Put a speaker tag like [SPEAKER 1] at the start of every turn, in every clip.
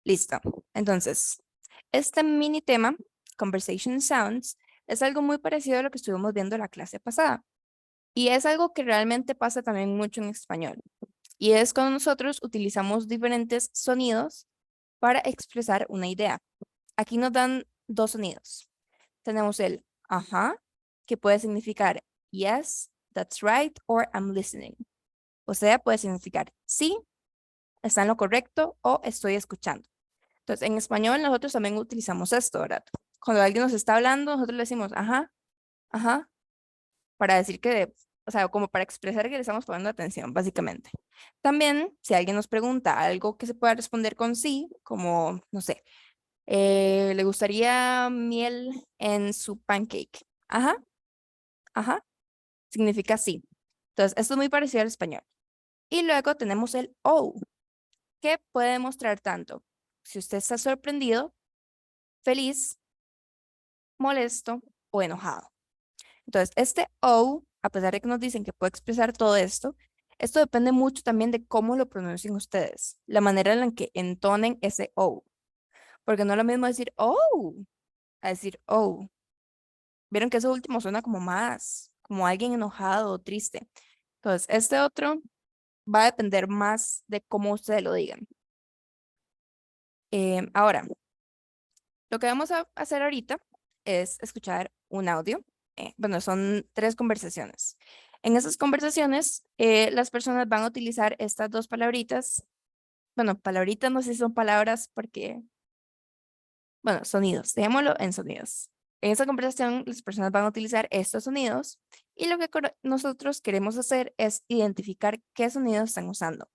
[SPEAKER 1] Listo. Entonces, este mini tema, Conversation Sounds, es algo muy parecido a lo que estuvimos viendo la clase pasada. Y es algo que realmente pasa también mucho en español. Y es cuando nosotros utilizamos diferentes sonidos para expresar una idea. Aquí nos dan dos sonidos. Tenemos el ajá, que puede significar yes, that's right, or I'm listening. O sea, puede significar sí, está en lo correcto o estoy escuchando. Entonces, en español nosotros también utilizamos esto, ¿verdad? Cuando alguien nos está hablando, nosotros le decimos ajá, ajá, para decir que, o sea, como para expresar que le estamos poniendo atención, básicamente. También, si alguien nos pregunta algo que se pueda responder con sí, como, no sé, ¿le gustaría miel en su pancake? Ajá, ajá, significa sí. Entonces, esto es muy parecido al español. Y luego tenemos el oh, que puede demostrar tanto si usted está sorprendido, feliz, molesto o enojado. Entonces, este O, a pesar de que nos dicen que puede expresar todo esto depende mucho también de cómo lo pronuncien ustedes, la manera en la que entonen ese O, porque no es lo mismo decir oh a decir oh. Vieron que eso último suena como más, como alguien enojado o triste. Entonces, este otro va a depender más de cómo ustedes lo digan. Ahora, lo que vamos a hacer ahorita es escuchar un audio. Bueno, son tres conversaciones. En esas conversaciones, las personas van a utilizar estas dos palabritas. Bueno, palabritas no sé si son palabras porque, bueno, sonidos. Dejémoslo en sonidos. En esa conversación, las personas van a utilizar estos sonidos y lo que nosotros queremos hacer es identificar qué sonidos están usando.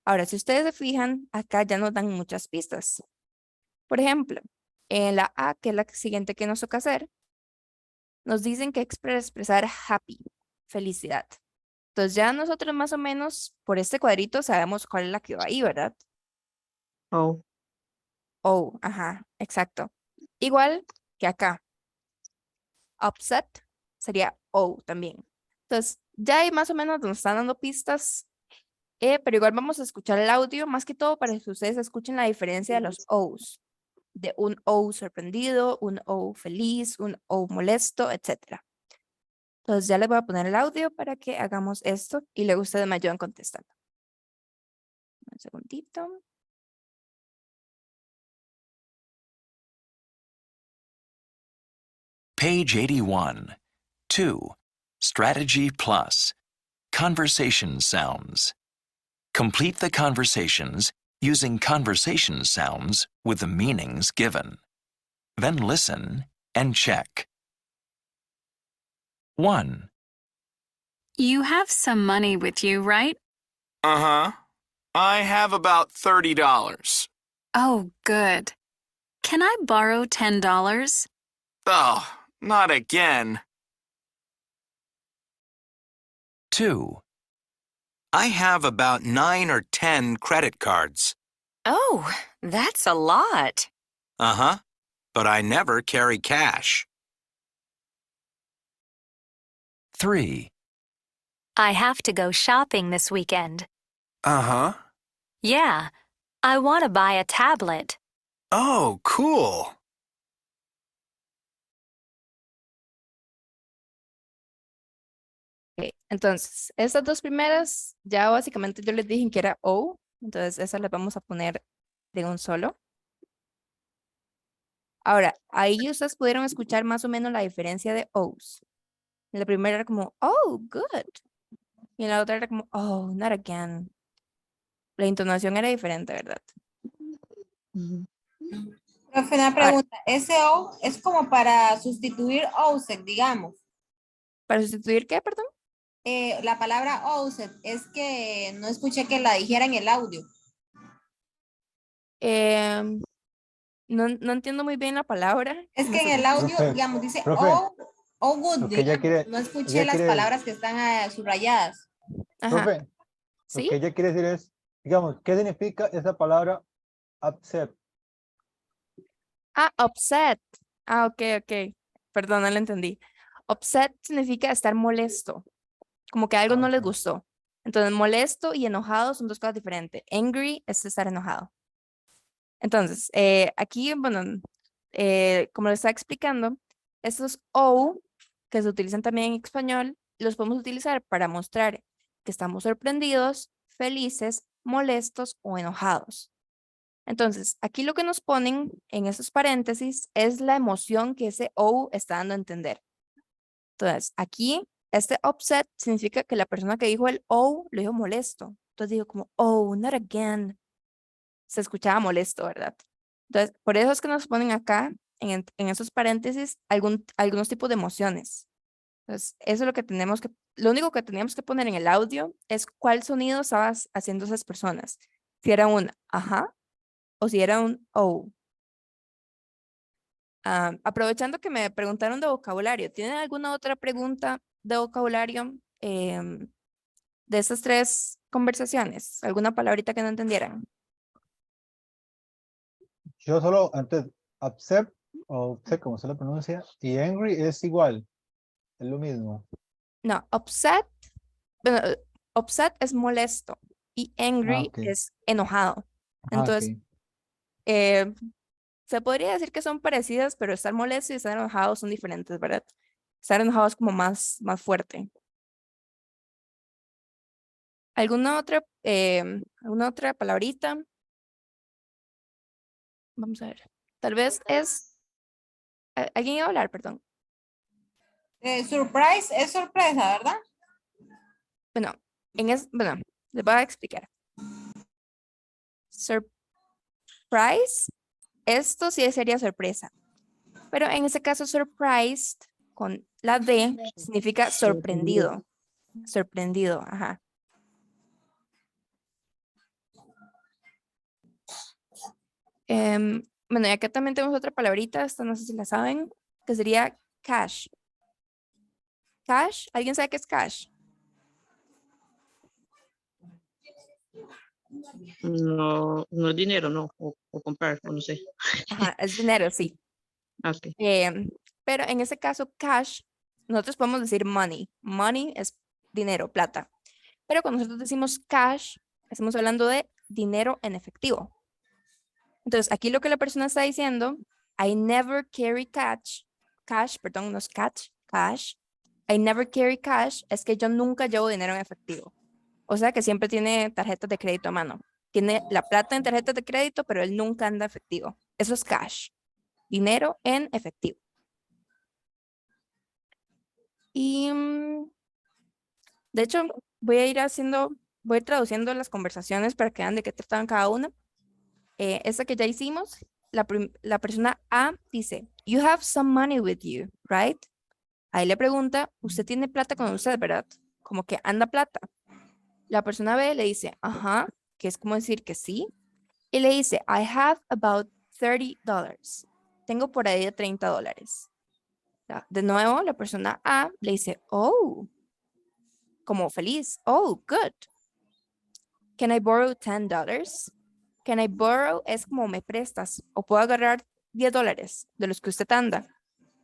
[SPEAKER 1] Ahora, si ustedes se fijan, acá ya nos dan muchas pistas. Por ejemplo, en la A, que es la siguiente que nos toca hacer, nos dicen que expresar happy, felicidad. Entonces ya nosotros más o menos por este cuadrito sabemos cuál es la que va ahí, ¿verdad?
[SPEAKER 2] Oh,
[SPEAKER 1] Oh, ajá, exacto. Igual que acá, upset sería oh también. Entonces ya ahí más o menos nos están dando pistas, pero igual vamos a escuchar el audio más que todo para que ustedes escuchen la diferencia de los O's, de un O sorprendido, un O feliz, un O molesto, etcétera. Entonces ya les voy a poner el audio para que hagamos esto y luego ustedes me ayudan contestando. Un segundito.
[SPEAKER 3] Page 81. 2. Strategy Plus. Conversation sounds. Complete the conversations using conversation sounds with the meanings given. Then listen and check. 1.
[SPEAKER 4] You have some money with you, right?
[SPEAKER 5] Uh-huh. I have about $30.
[SPEAKER 4] Oh, good. Can I borrow $10?
[SPEAKER 5] Oh, not again.
[SPEAKER 3] 2.
[SPEAKER 6] I have about 9 or 10 credit cards.
[SPEAKER 7] Oh, that's a lot.
[SPEAKER 6] Uh-huh. But I never carry cash.
[SPEAKER 3] 3.
[SPEAKER 8] I have to go shopping this weekend.
[SPEAKER 6] Uh-huh.
[SPEAKER 8] Yeah, I want to buy a tablet.
[SPEAKER 6] Oh, cool.
[SPEAKER 1] Ok, entonces, estas dos primeras, ya básicamente yo les dije que era O, entonces esas las vamos a poner de un solo. Ahora, ahí ustedes pudieron escuchar más o menos la diferencia de O's. La primera era como, oh, good. Y la otra era como, oh, not again. La entonación era diferente, ¿verdad?
[SPEAKER 9] Profe, una
[SPEAKER 1] Ahora,
[SPEAKER 9] pregunta. Ese O es como para sustituir OSEC, digamos.
[SPEAKER 1] ¿para sustituir qué, perdón?
[SPEAKER 9] La palabra OSEC es que no escuché que la dijera en el audio.
[SPEAKER 1] Em, no entiendo muy bien la palabra.
[SPEAKER 9] Es
[SPEAKER 1] No
[SPEAKER 9] que en
[SPEAKER 1] sé.
[SPEAKER 9] el audio,
[SPEAKER 2] Profe,
[SPEAKER 9] digamos, dice
[SPEAKER 2] profe,
[SPEAKER 9] O good,
[SPEAKER 2] lo que ella
[SPEAKER 9] digamos.
[SPEAKER 2] quiere,
[SPEAKER 9] No escuché
[SPEAKER 2] ella
[SPEAKER 9] las
[SPEAKER 2] quiere,
[SPEAKER 9] palabras que están subrayadas.
[SPEAKER 1] Ajá,
[SPEAKER 2] profe, lo
[SPEAKER 1] ¿sí?
[SPEAKER 2] que ella quiere decir es, digamos, ¿qué significa esa palabra upset?
[SPEAKER 1] Ah, upset. Ah, ok, ok. Perdón, no lo entendí. Upset significa estar molesto, como que algo no les
[SPEAKER 2] Ajá.
[SPEAKER 1] gustó. Entonces, molesto y enojado son dos cosas diferentes. Angry es estar enojado. Entonces, aquí, bueno, como lo estaba explicando, estos O que se utilizan también en español, los podemos utilizar para mostrar que estamos sorprendidos, felices, molestos o enojados. Entonces, aquí lo que nos ponen en esos paréntesis es la emoción que ese O está dando a entender. Entonces, aquí, este upset significa que la persona que dijo el O lo dijo molesto. Entonces dijo como, oh, not again. Se escuchaba molesto, ¿verdad? Entonces, por eso es que nos ponen acá, en esos paréntesis, algunos tipos de emociones. Entonces, eso es lo que tenemos que, lo único que teníamos que poner en el audio es cuál sonido estabas haciendo esas personas. Si era un ajá o si era un oh. Aprovechando que me preguntaron de vocabulario, ¿tienen alguna otra pregunta de vocabulario de estas tres conversaciones? ¿Alguna palabrita que no entendieran?
[SPEAKER 2] Yo solo, antes, upset, o upset, como se lo pronuncia, y angry es igual, es lo mismo.
[SPEAKER 1] No, upset, bueno, upset es molesto y
[SPEAKER 2] Ah,
[SPEAKER 1] angry
[SPEAKER 2] ok.
[SPEAKER 1] es enojado.
[SPEAKER 2] Ah, ok.
[SPEAKER 1] Entonces, se podría decir que son parecidas, pero estar molesto y estar enojado son diferentes, ¿verdad? Estar enojado es como más fuerte. ¿Alguna otra palabrita? Vamos a ver. Tal vez es... ¿Alguien iba a hablar? Perdón.
[SPEAKER 9] Surprise es sorpresa, ¿verdad?
[SPEAKER 1] Bueno, bueno, les voy a explicar. Surprise, esto sí sería sorpresa. Pero en ese caso, surprised, con la D, significa sorprendido. Sorprendido, ajá. Bueno, y acá también tenemos otra palabrita, esta no sé si la saben, que sería cash. Cash, ¿alguien sabe qué es cash?
[SPEAKER 10] No, no es dinero, no, o comprar, o no sé.
[SPEAKER 1] Ajá, es dinero, sí.
[SPEAKER 10] Ah, ok.
[SPEAKER 1] Pero en ese caso, cash, nosotros podemos decir money. Money es dinero, plata. Pero cuando nosotros decimos cash, estamos hablando de dinero en efectivo. Entonces, aquí lo que la persona está diciendo, I never carry cash, perdón, no es cash. I never carry cash es que yo nunca llevo dinero en efectivo. O sea que siempre tiene tarjetas de crédito a mano. Tiene la plata en tarjetas de crédito, pero él nunca anda efectivo. Eso es cash, dinero en efectivo. Y de hecho, voy a ir traduciendo las conversaciones para que vean de qué trataban cada una. Esta que ya hicimos, la persona A dice, you have some money with you, right? Ahí le pregunta, usted tiene plata con usted, ¿verdad? Como que anda plata. La persona B le dice, ajá, que es como decir que sí. Y le dice, I have about $30. Tengo por ahí de $30. De nuevo, la persona A le dice, oh, como feliz. Oh, good. Can I borrow $10? Can I borrow es como me prestas o puedo agarrar $10 de los que usted anda.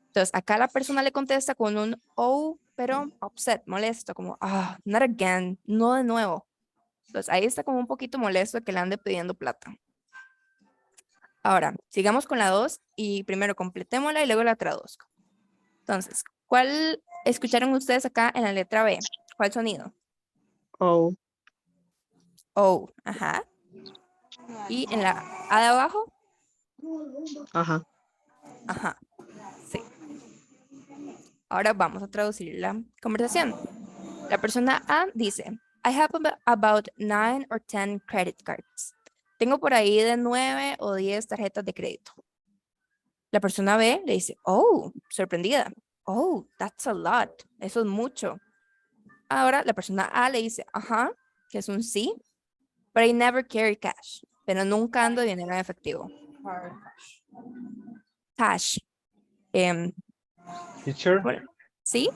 [SPEAKER 1] Entonces, acá la persona le contesta con un oh, pero upset, molesto, como not again, no de nuevo. Entonces, ahí está como un poquito molesto que le ande pidiendo plata. Ahora, sigamos con la 2 y primero completémosla y luego la traduzco. Entonces, ¿cuál escucharon ustedes acá en la letra B? ¿Cuál sonido?
[SPEAKER 10] Oh,
[SPEAKER 1] Oh, ajá. Y en la A de abajo,
[SPEAKER 10] ajá.
[SPEAKER 1] ajá. Sí. Ahora vamos a traducir la conversación. La persona A dice, I have about 9 or 10 credit cards. Tengo por ahí de 9 o 10 tarjetas de crédito. La persona B le dice, oh, sorprendida. Oh, that's a lot. Eso es mucho. Ahora la persona A le dice, ajá, que es un sí, but I never carry cash. Pero nunca ando dinero en efectivo. Cash.
[SPEAKER 2] Teacher,
[SPEAKER 1] ¿Sí?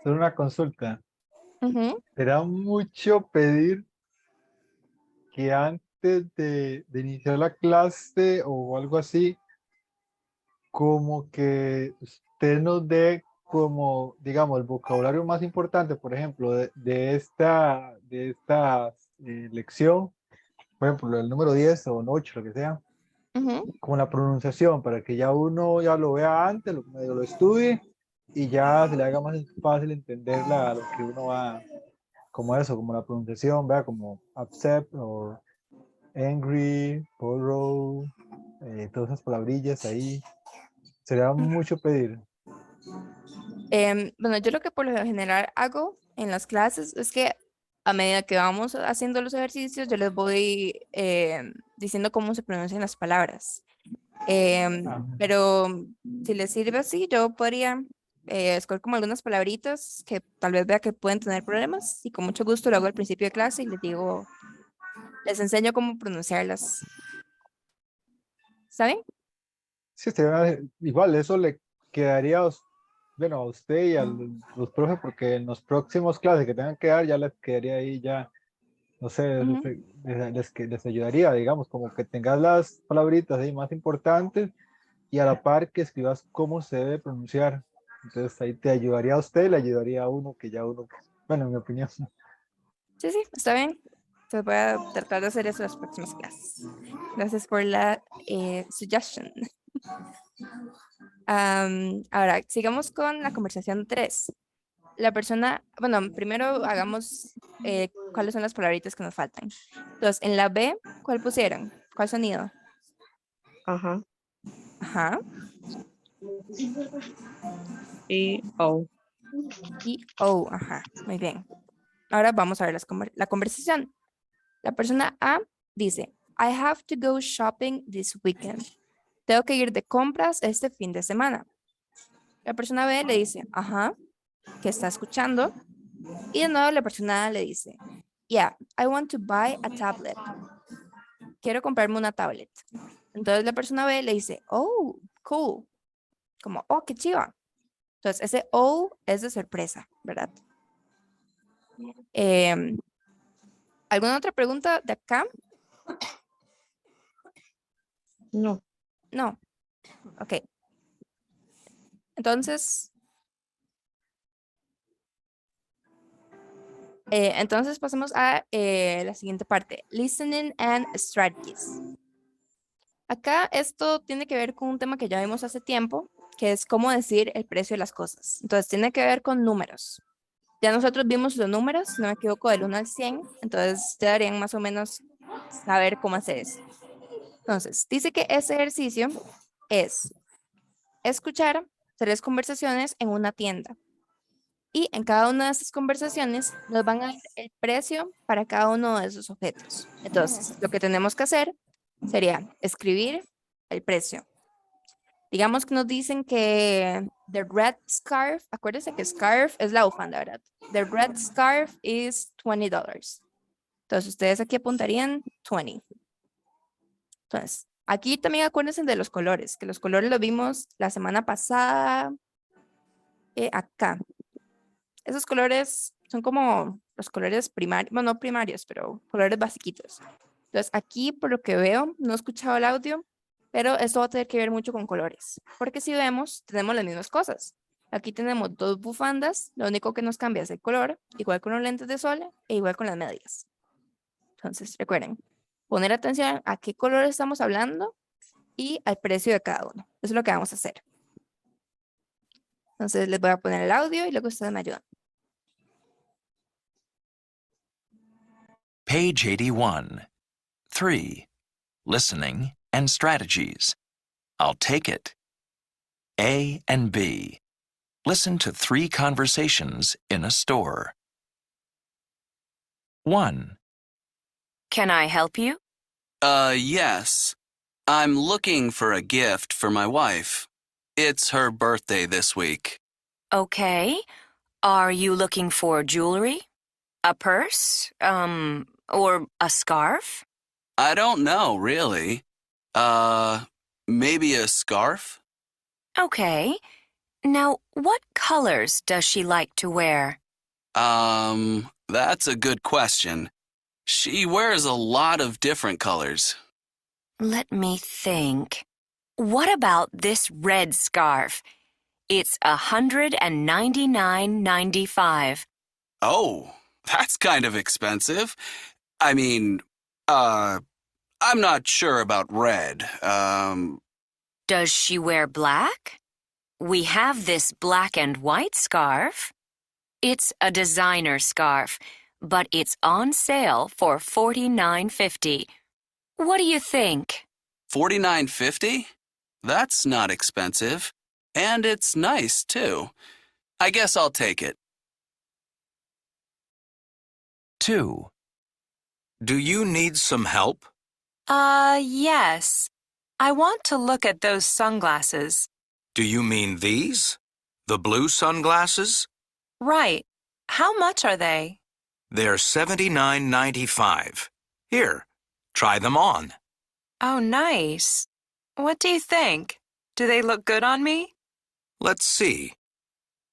[SPEAKER 2] es una consulta.
[SPEAKER 1] Ujú.
[SPEAKER 2] ¿Será mucho pedir que antes de iniciar la clase o algo así, como que usted nos dé como, digamos, el vocabulario más importante, por ejemplo, de esta lección, por ejemplo, el número 10 o un 8, lo que sea,
[SPEAKER 1] Ujú.
[SPEAKER 2] como la pronunciación, para que ya uno ya lo vea antes, medio lo estudie y ya se le haga más fácil entender lo que uno va, como eso, como la pronunciación, vea, como upset o angry, borrow, todas esas palabrillas ahí. Sería mucho pedir.
[SPEAKER 1] Bueno, yo lo que por lo general hago en las clases es que a medida que vamos haciendo los ejercicios, yo les voy diciendo cómo se pronuncian las palabras. Pero si les sirve así, yo podría escoger como algunas palabritas que tal vez vea que pueden tener problemas y con mucho gusto lo hago al principio de clase y les digo, les enseño cómo pronunciarlas. ¿Saben?
[SPEAKER 2] Sí, igual, eso le quedaría bueno, a usted y a los profes, porque en los próximos clases que tengan que dar, ya les quedaría ahí ya, no sé,
[SPEAKER 1] Ujú.
[SPEAKER 2] les ayudaría, digamos, como que tengas las palabritas ahí más importantes y a la par que escribas cómo se debe pronunciar. Entonces ahí te ayudaría a usted y le ayudaría a uno que ya uno, bueno, en mi opinión.
[SPEAKER 1] Sí, sí, está bien. Entonces voy a tratar de hacer eso en las próximas clases. Gracias por la suggestion. Ahora, sigamos con la conversación 3. La persona, bueno, primero hagamos cuáles son las palabritas que nos faltan. Entonces, en la B, ¿cuál pusieron? ¿Cuál sonido?
[SPEAKER 10] Ajá.
[SPEAKER 1] Ajá.
[SPEAKER 10] Y O.
[SPEAKER 1] Y O, ajá. Muy bien. Ahora vamos a ver la conversación. La persona A dice, I have to go shopping this weekend. Tengo que ir de compras este fin de semana. La persona B le dice, ajá, que está escuchando. Y de nuevo la persona A le dice, yeah, I want to buy a tablet. Quiero comprarme una tablet. Entonces la persona B le dice, oh, cool. Como, oh, qué chiva. Entonces ese oh es de sorpresa, ¿verdad? Em, ¿Alguna otra pregunta de acá?
[SPEAKER 10] No.
[SPEAKER 1] No. Ok. Entonces, pasemos a la siguiente parte. Listening and strategies. Acá esto tiene que ver con un tema que ya vimos hace tiempo, que es cómo decir el precio de las cosas. Entonces, tiene que ver con números. Ya nosotros vimos los números, si no me equivoco, del 1 al 100, entonces te darían más o menos saber cómo hacer eso. Entonces, dice que ese ejercicio es escuchar 3 conversaciones en una tienda. Y en cada una de estas conversaciones nos van a dar el precio para cada uno de esos objetos. Entonces, lo que tenemos que hacer sería escribir el precio. Digamos que nos dicen que the red scarf, acuérdense que scarf es la bufanda, ¿verdad? The red scarf is $20. Entonces, ustedes aquí apuntarían 20. Entonces, aquí también acuérdense de los colores, que los colores los vimos la semana pasada acá. Esos colores son como los colores primarios, bueno, no primarios, pero colores basiquitos. Entonces, aquí, por lo que veo, no he escuchado el audio, pero esto va a tener que ver mucho con colores, porque si vemos, tenemos las mismas cosas. Aquí tenemos 2 bufandas, lo único que nos cambia es el color, igual con los lentes de sol e igual con las medias. Entonces, recuerden, poner atención a qué color estamos hablando y al precio de cada uno. Eso es lo que vamos a hacer. Entonces, les voy a poner el audio y luego ustedes me ayudan.
[SPEAKER 3] Page 81. 3. Listening and strategies. I'll take it. A and B. Listen to 3 conversations in a store. 1.
[SPEAKER 7] Can I help you?
[SPEAKER 5] Yes. I'm looking for a gift for my wife. It's her birthday this week.
[SPEAKER 7] Okay. Are you looking for jewelry? A purse? Or a scarf?
[SPEAKER 5] I don't know, really. Maybe a scarf?
[SPEAKER 7] Okay. Now, what colors does she like to wear?
[SPEAKER 5] That's a good question. She wears a lot of different colors.
[SPEAKER 7] Let me think. What about this red scarf? It's $199.95.
[SPEAKER 5] Oh, that's kind of expensive. I mean, I'm not sure about red.
[SPEAKER 7] Does she wear black? We have this black and white scarf. It's a designer scarf, but it's on sale for $49.50. What do you think?
[SPEAKER 5] $49.50? That's not expensive. And it's nice, too. I guess I'll take it.
[SPEAKER 3] 2.
[SPEAKER 6] Do you need some help?
[SPEAKER 8] Yes. I want to look at those sunglasses.
[SPEAKER 6] Do you mean these? The blue sunglasses?
[SPEAKER 8] Right. How much are they?
[SPEAKER 6] They're $79.95. Here, try them on.
[SPEAKER 8] Oh, nice. What do you think? Do they look good on me?
[SPEAKER 6] Let's see.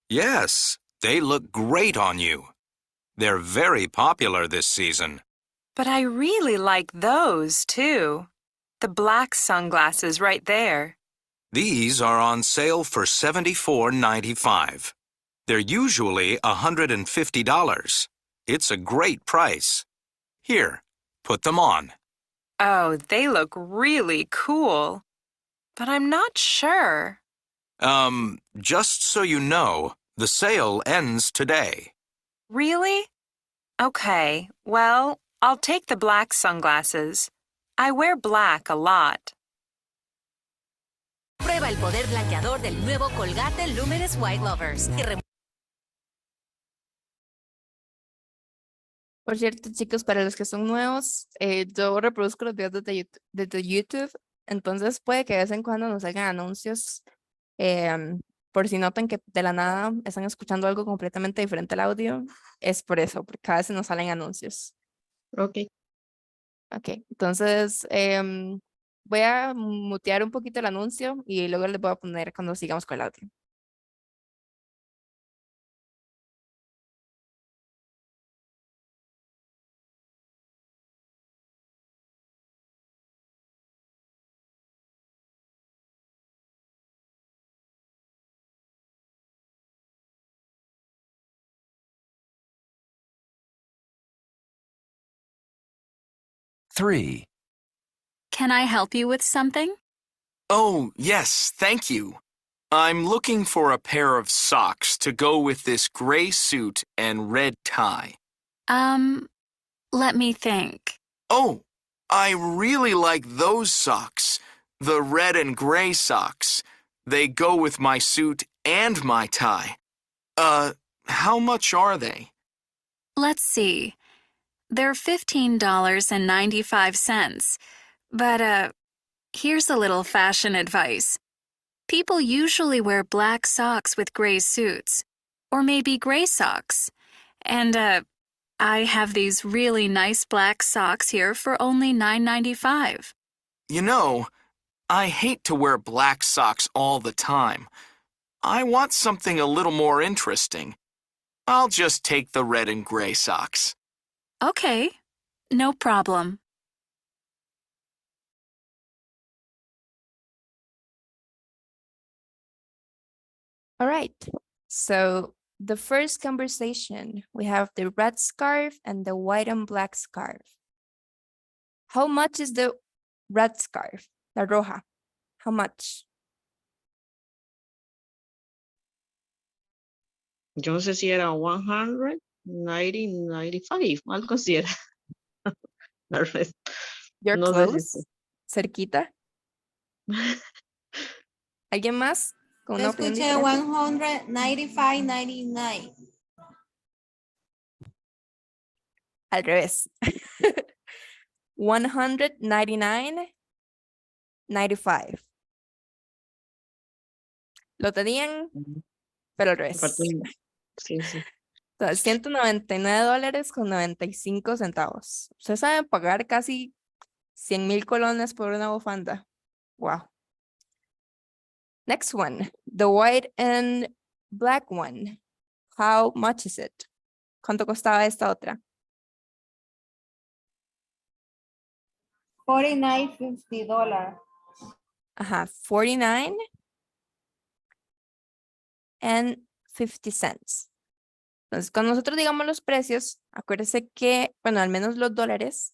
[SPEAKER 6] Yes, they look great on you. They're very popular this season.
[SPEAKER 8] But I really like those, too. The black sunglasses right there.
[SPEAKER 6] These are on sale for $74.95. They're usually $150. It's a great price. Here, put them on.
[SPEAKER 8] Oh, they look really cool. But I'm not sure.
[SPEAKER 6] Just so you know, the sale ends today.
[SPEAKER 8] Really? Okay, well, I'll take the black sunglasses. I wear black a lot.
[SPEAKER 7] Prueba el poder blanqueador del nuevo Colgate Luminous White Lovers.
[SPEAKER 1] Por cierto, chicos, para los que son nuevos, yo reproduzco los videos desde YouTube, entonces puede que de vez en cuando nos salgan anuncios, por si notan que de la nada están escuchando algo completamente diferente al audio, es por eso, porque a veces nos salen anuncios.
[SPEAKER 10] Ok.
[SPEAKER 1] Ok, entonces voy a mutear un poquito el anuncio y luego les voy a poner cuando sigamos con el audio.
[SPEAKER 3] Three.
[SPEAKER 4] Can I help you with something?
[SPEAKER 11] Oh, yes, thank you. I'm looking for a pair of socks to go with this gray suit and red tie.
[SPEAKER 4] Let me think.
[SPEAKER 11] Oh, I really like those socks. The red and gray socks. They go with my suit and my tie. How much are they?
[SPEAKER 4] Let's see. They're $15.95. But, here's a little fashion advice. People usually wear black socks with gray suits. Or maybe gray socks. And, I have these really nice black socks here for only $9.95.
[SPEAKER 11] You know, I hate to wear black socks all the time. I want something a little more interesting. I'll just take the red and gray socks.
[SPEAKER 4] Okay, no problem.
[SPEAKER 1] All right, so the first conversation, we have the red scarf and the white and black scarf. How much is the red scarf, la roja? How much?
[SPEAKER 10] Yo no sé si era 190, 95, algo así era. Tal vez.
[SPEAKER 1] You're
[SPEAKER 10] No sé
[SPEAKER 1] close, cerquita. ¿Alguien más? Con
[SPEAKER 9] Yo
[SPEAKER 1] una opinión
[SPEAKER 9] escuché
[SPEAKER 1] diferente?
[SPEAKER 9] 195.99.
[SPEAKER 1] Al revés. 199.95. Lo tenían, pero al revés.
[SPEAKER 10] Faltó sí, sí.
[SPEAKER 1] O sea, $199.95. Ustedes saben pagar casi 100,000 colones por una bufanda. Wow. Next one, the white and black one. How much is it? ¿Cuánto costaba esta otra?
[SPEAKER 9] $49.50.
[SPEAKER 1] Ajá, 49 and 50 cents. Entonces, cuando nosotros digamos los precios, acuérdense que, bueno, al menos los dólares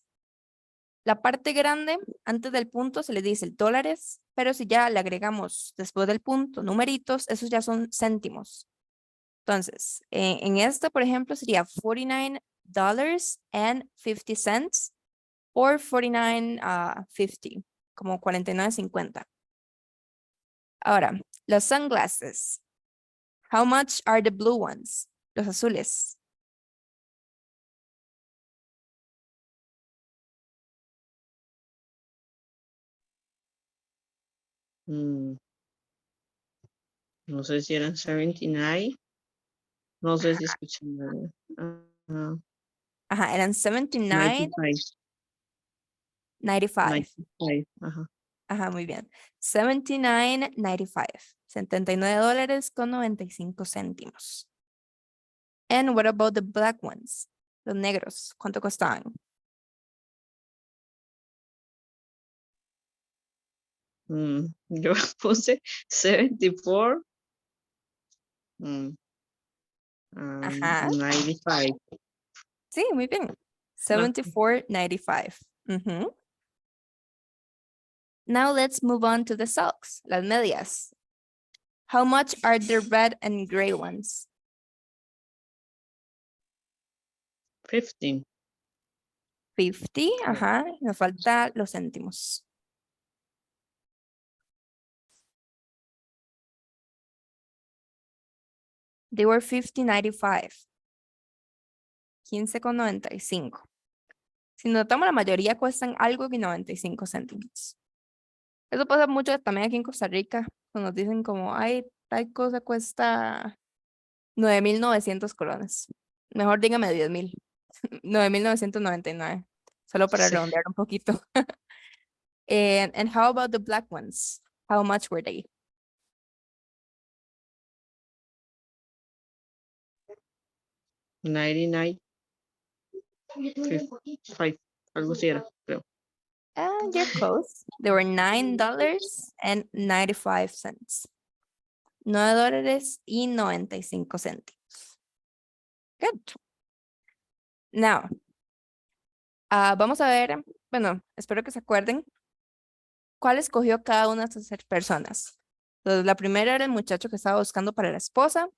[SPEAKER 1] La parte grande, antes del punto, se le dice dólares, pero si ya le agregamos después del punto numeritos, esos ya son céntimos. Entonces, en este, por ejemplo, sería $49.50 or 49.50, como 49.50. Ahora, los sunglasses. How much are the blue ones? Los azules.
[SPEAKER 10] No sé si eran 79. No sé si escuché mal.
[SPEAKER 1] Ajá, eran 79.95.
[SPEAKER 10] 95. Ajá.
[SPEAKER 1] Ajá, muy bien. 79.95. $79.95. And what about the black ones? Los negros, ¿cuánto costaban?
[SPEAKER 10] Yo puse 74.
[SPEAKER 1] Ajá.
[SPEAKER 10] 95.
[SPEAKER 1] Sí, muy bien. 74.95. Now let's move on to the socks, las medias. How much are the red and gray ones?
[SPEAKER 10] 15.
[SPEAKER 1] 50, ajá, me falta los céntimos. They were 50.95. 15.95. Si notamos, la mayoría cuestan algo que 95 céntimos. Eso pasa mucho también aquí en Costa Rica, cuando nos dicen como, ay, tal cosa cuesta 9.900 colones. Mejor dígame 10.000. 9.999. Solo para
[SPEAKER 10] Sí.
[SPEAKER 1] redondear un poquito. And how about the black ones? How much were they?
[SPEAKER 10] 99. 55. Algo así era, creo.
[SPEAKER 1] And you're close. They were $9.95. $9.95. Good. Now, vamos a ver, bueno, espero que se acuerden cuál escogió cada una de estas personas. Entonces, la primera era el muchacho que estaba buscando para la esposa.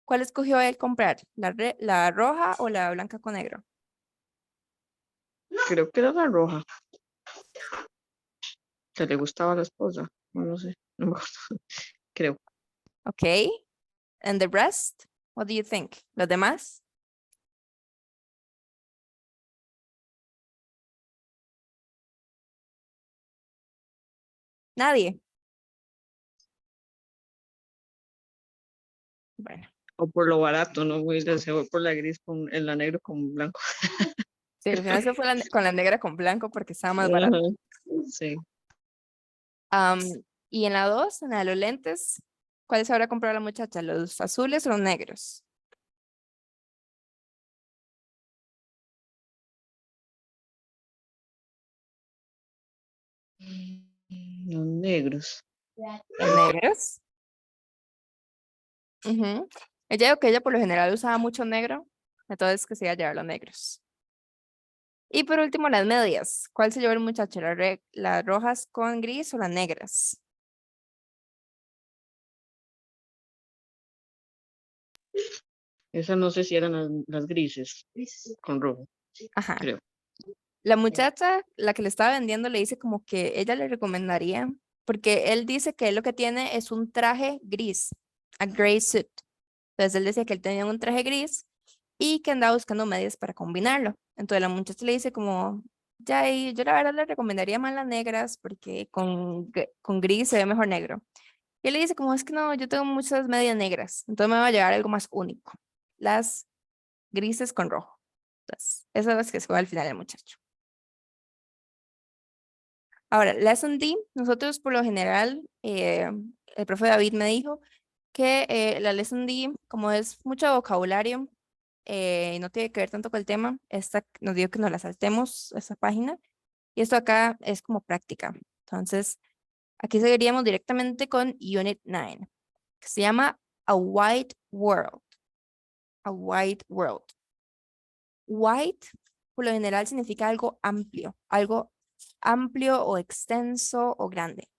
[SPEAKER 1] ¿Cuál escogió él comprar? ¿La roja o la blanca con negro?
[SPEAKER 10] Creo que era la roja. Que le gustaba a la esposa. No sé. No me acuerdo. Creo.
[SPEAKER 1] Okay. And the rest? What do you think? ¿Los demás? Nadie. Bueno,
[SPEAKER 10] O por lo barato, ¿no? Se fue por la gris en la negro con blanco.
[SPEAKER 1] sí, al final se fue con la negra con blanco porque estaba más barato.
[SPEAKER 10] Ajá, sí.
[SPEAKER 1] Y en la 2, en la de los lentes, ¿cuáles habrá comprado la muchacha? ¿Los azules o los negros?
[SPEAKER 10] Los negros.
[SPEAKER 1] Los negros. Ella dijo que ella por lo general usaba mucho negro, entonces que se iba a llevar los negros. Y por último, las medias. ¿Cuál se llevó el muchacho? ¿Las rojas con gris o las negras?
[SPEAKER 10] Esas no sé si eran las grises con rojo,
[SPEAKER 1] Ajá.
[SPEAKER 10] creo.
[SPEAKER 1] La muchacha, la que le estaba vendiendo, le dice como que ella le recomendaría, porque él dice que él lo que tiene es un traje gris, a gray suit. Entonces él decía que él tenía un traje gris y que andaba buscando medias para combinarlo. Entonces la muchacha le dice como, ya, y yo la verdad le recomendaría más las negras porque con gris se ve mejor negro. Y él le dice como, es que no, yo tengo muchas medias negras, entonces me va a llevar algo más único. Las grises con rojo. Entonces, esas son las que se fue al final el muchacho. Ahora, Lesson D, nosotros por lo general, el profe David me dijo que la Lesson D, como es mucho vocabulario, y no tiene que ver tanto con el tema, esta nos dijo que nos la saltemos, esta página, y esto acá es como práctica. Entonces, aquí seguiríamos directamente con Unit 9, que se llama A White World. A White World. White por lo general significa algo amplio o extenso o grande.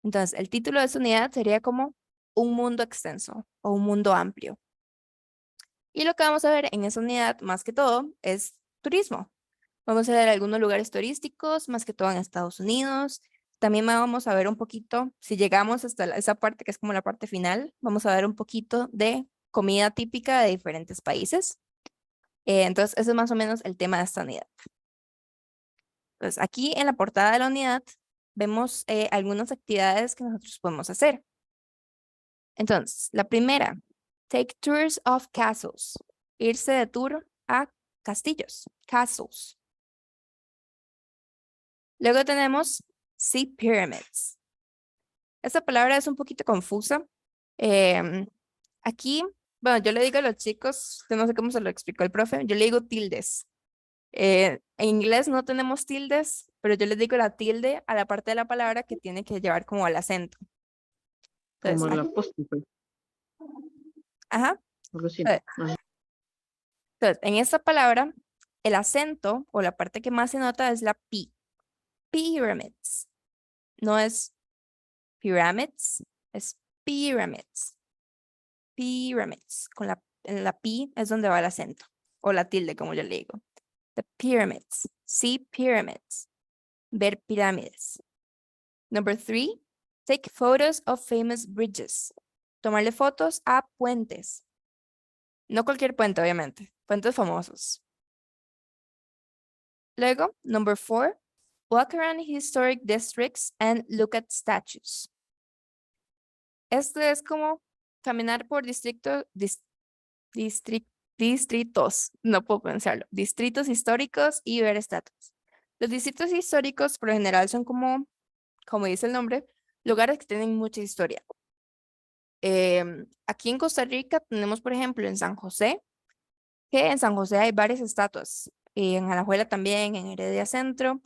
[SPEAKER 1] Entonces, el título de esta unidad sería como un mundo extenso o un mundo amplio. Y lo que vamos a ver en esa unidad, más que todo, es turismo. Vamos a ver algunos lugares turísticos, más que todo en Estados Unidos. También vamos a ver un poquito, si llegamos hasta esa parte que es como la parte final, vamos a ver un poquito de comida típica de diferentes países. Entonces, ese es más o menos el tema de esta unidad. Entonces, aquí en la portada de la unidad vemos algunas actividades que nosotros podemos hacer. Entonces, la primera, take tours of castles. Irse de tour a castillos, castles. Luego tenemos see pyramids. Esta palabra es un poquito confusa. Aquí, bueno, yo le digo a los chicos, yo no sé cómo se lo explicó el profe, yo le digo tildes. En inglés no tenemos tildes, pero yo les digo la tilde a la parte de la palabra que tiene que llevar como al acento.
[SPEAKER 10] Como
[SPEAKER 1] Entonces,
[SPEAKER 10] el
[SPEAKER 1] aquí-
[SPEAKER 10] apóstrofe,
[SPEAKER 1] ajá.
[SPEAKER 10] algo así.
[SPEAKER 1] Eh,
[SPEAKER 10] Ajá.
[SPEAKER 1] Entonces, en esta palabra, el acento o la parte que más se nota es la P. Pyramids. No es pyramids, es pyramids. Pyramids. En la P es donde va el acento. O la tilde, como yo le digo. The pyramids. See pyramids. Ver pirámides. Number 3. Take photos of famous bridges. Tomarle fotos a puentes. No cualquier puente, obviamente. Puentes famosos. Luego, number 4. Walk around historic districts and look at statues. Esto es como caminar por distritos, no puedo pensarlo, distritos históricos y ver estatuas. Los distritos históricos por lo general son como dice el nombre, lugares que tienen mucha historia. Aquí en Costa Rica tenemos, por ejemplo, en San José, que en San José hay varias estatuas, y en Alajuela también, en Heredia Centro,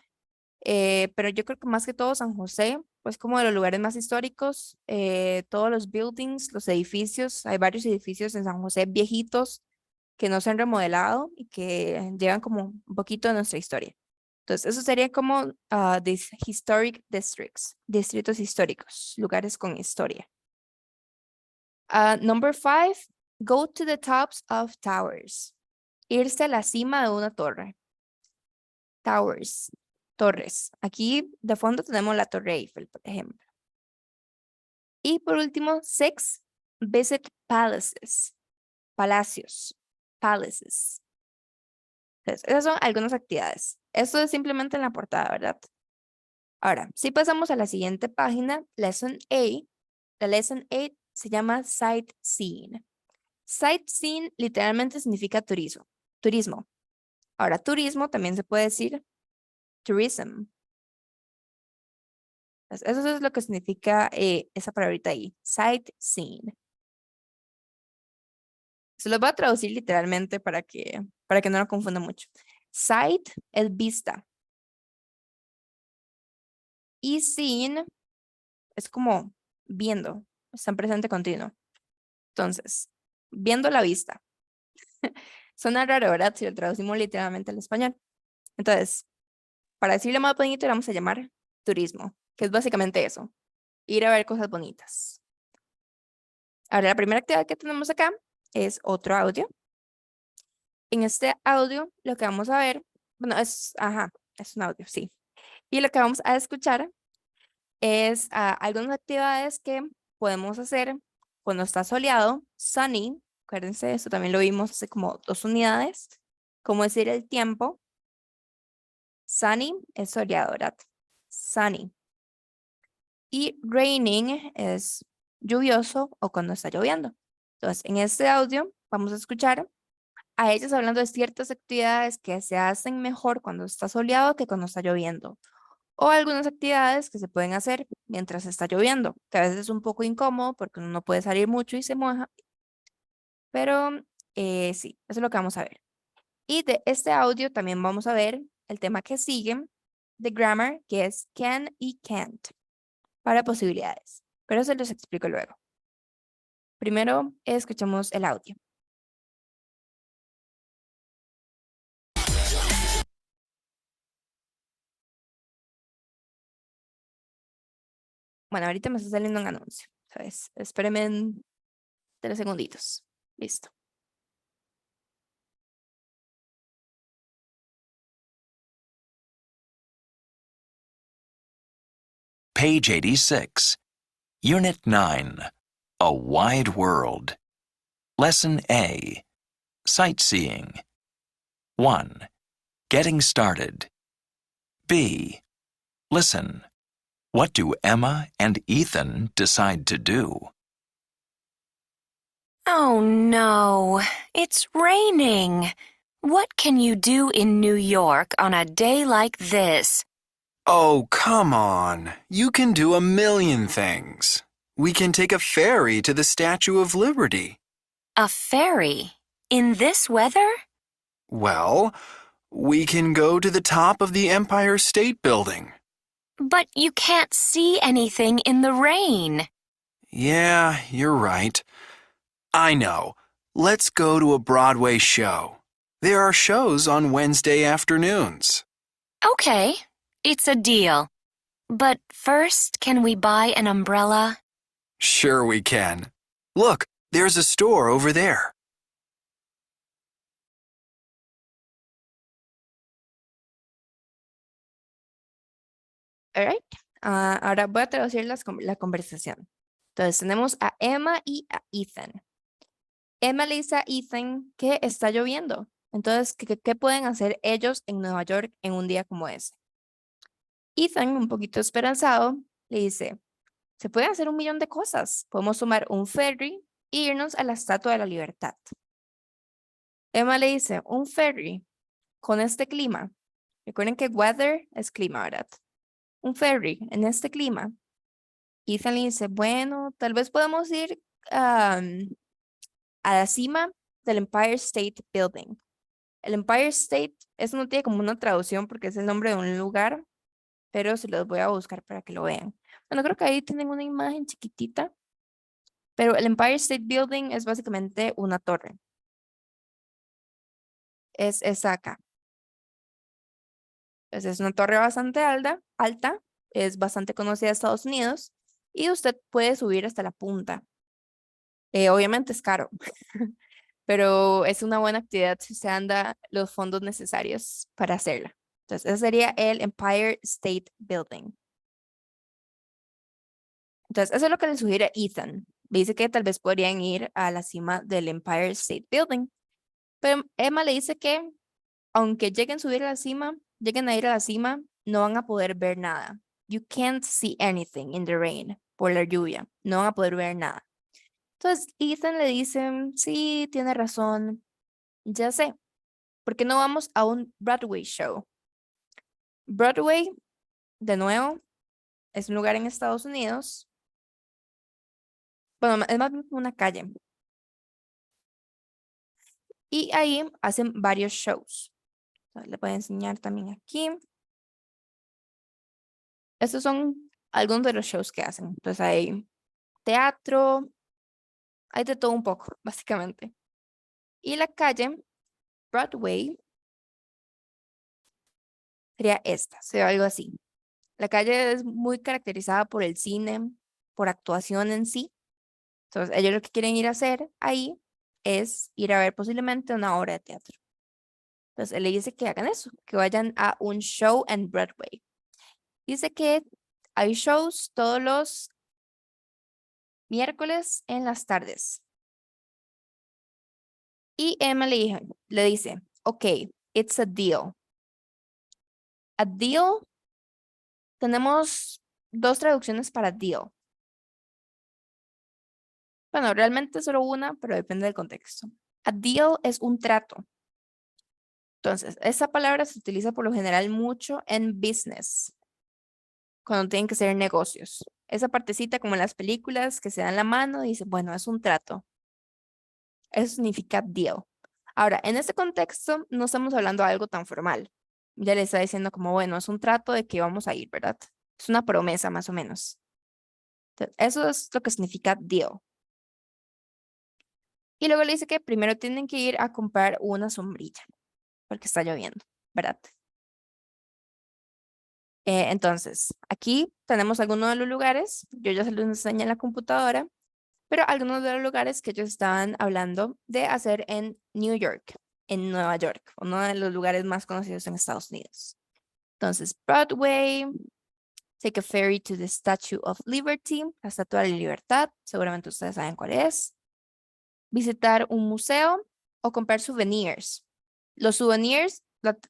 [SPEAKER 1] pero yo creo que más que todo San José, pues como de los lugares más históricos, todos los buildings, los edificios, hay varios edificios en San José viejitos que no se han remodelado y que llevan como un poquito de nuestra historia. Entonces, eso sería como historic districts, distritos históricos, lugares con historia. Number 5, go to the tops of towers. Irse a la cima de una torre. Towers, torres. Aquí de fondo tenemos la Torre Eiffel, por ejemplo. Y por último, 6, visit palaces. Palacios. Palaces. Entonces, esas son algunas actividades. Esto es simplemente en la portada, ¿verdad? Ahora, si pasamos a la siguiente página, Lesson 8, la Lesson 8 se llama Sightseeing. Sightseeing literalmente significa turismo. Turismo. Ahora, turismo también se puede decir tourism. Entonces, eso es lo que significa esa palabrita ahí, sightseeing. Se los voy a traducir literalmente para que no lo confunda mucho. Sight es vista. Y seeing es como viendo, está en presente continuo. Entonces, viendo la vista. Suena raro, ¿verdad? Si lo traducimos literalmente al español. Entonces, para decirle más bonito, le vamos a llamar turismo, que es básicamente eso, ir a ver cosas bonitas. Ahora, la primera actividad que tenemos acá es otro audio. En este audio, lo que vamos a ver, bueno, es un audio, sí. Y lo que vamos a escuchar es algunas actividades que podemos hacer cuando está soleado, sunny. Acuérdense, esto también lo vimos hace como 2 unidades. Como decir el tiempo. Sunny es soleado, ¿verdad? Sunny. Y raining es lluvioso o cuando está lloviendo. Entonces, en este audio vamos a escuchar a ellos hablando de ciertas actividades que se hacen mejor cuando está soleado que cuando está lloviendo. O algunas actividades que se pueden hacer mientras está lloviendo, que a veces es un poco incómodo porque uno no puede salir mucho y se moja. Pero sí, eso es lo que vamos a ver. Y de este audio también vamos a ver el tema que sigue de grammar, que es can y can't, para posibilidades. Pero se los explico luego. Primero, escuchamos el audio. Bueno, ahorita me está saliendo un anuncio, ¿sabes? Espérenme en 3 segunditos. Listo.
[SPEAKER 3] Page 86. Unit 9. A Wide World. Lesson A. Sightseeing. 1. Getting started. B. Listen. What do Emma and Ethan decide to do?
[SPEAKER 7] Oh no, it's raining. What can you do in New York on a day like this?
[SPEAKER 11] Oh, come on. You can do a million things. We can take a ferry to the Statue of Liberty.
[SPEAKER 7] A ferry? In this weather?
[SPEAKER 11] Well, we can go to the top of the Empire State Building.
[SPEAKER 7] But you can't see anything in the rain.
[SPEAKER 11] Yeah, you're right. I know. Let's go to a Broadway show. There are shows on Wednesday afternoons.
[SPEAKER 7] Okay, it's a deal. But first, can we buy an umbrella?
[SPEAKER 11] Sure we can. Look, there's a store over there.
[SPEAKER 1] All right. Ahora voy a traducir la conversación. Entonces tenemos a Emma y a Ethan. Emma le dice a Ethan que está lloviendo. Entonces, ¿qué pueden hacer ellos en Nueva York en un día como ese? Ethan, un poquito esperanzado, le dice, se pueden hacer un millón de cosas. Podemos tomar un ferry e irnos a la Estatua de la Libertad. Emma le dice, un ferry con este clima. Recuerden que weather es clima, ¿verdad? Un ferry en este clima. Ethan le dice, bueno, tal vez podemos ir a la cima del Empire State Building. El Empire State, eso no tiene como una traducción porque es el nombre de un lugar, pero se los voy a buscar para que lo vean. Bueno, creo que ahí tienen una imagen chiquitita, pero el Empire State Building es básicamente una torre. Es esa acá. Entonces es una torre bastante alta, es bastante conocida en Estados Unidos y usted puede subir hasta la punta. Obviamente es caro, pero es una buena actividad si usted anda los fondos necesarios para hacerla. Entonces, ese sería el Empire State Building. Entonces, eso es lo que le sugiere Ethan. Dice que tal vez podrían ir a la cima del Empire State Building. Pero Emma le dice que aunque lleguen a ir a la cima, no van a poder ver nada. You can't see anything in the rain. Por la lluvia. No van a poder ver nada. Entonces, Ethan le dice, sí, tiene razón. Ya sé. ¿Por qué no vamos a un Broadway show? Broadway, de nuevo, es un lugar en Estados Unidos. Bueno, es más bien una calle. Y ahí hacen varios shows. Le voy a enseñar también aquí. Estos son algunos de los shows que hacen. Entonces hay teatro, hay de todo un poco, básicamente. Y la calle Broadway sería esta, sería algo así. La calle es muy caracterizada por el cine, por actuación en sí. Entonces, ellos lo que quieren ir a hacer ahí es ir a ver posiblemente una obra de teatro. Entonces, él le dice que hagan eso, que vayan a un show en Broadway. Dice que hay shows todos los miércoles en las tardes. Y Emma le dice, ok, it's a deal. A deal, tenemos 2 traducciones para deal. Bueno, realmente solo una, pero depende del contexto. A deal es un trato. Entonces, esa palabra se utiliza por lo general mucho en business, cuando tienen que ser negocios. Esa partecita como en las películas que se dan la mano y dicen, bueno, es un trato. Eso significa deal. Ahora, en este contexto no estamos hablando de algo tan formal. Ya le está diciendo como, bueno, es un trato de que vamos a ir, ¿verdad? Es una promesa más o menos. Entonces, eso es lo que significa deal. Y luego le dice que primero tienen que ir a comprar una sombrilla, porque está lloviendo, ¿verdad? Entonces, aquí tenemos algunos de los lugares, yo ya se los enseñé en la computadora, pero algunos de los lugares que ellos estaban hablando de hacer en New York, en Nueva York, uno de los lugares más conocidos en Estados Unidos. Entonces, Broadway, take a ferry to the Statue of Liberty, la Estatua de la Libertad, seguramente ustedes saben cuál es. Visitar un museo o comprar souvenirs. Los souvenirs,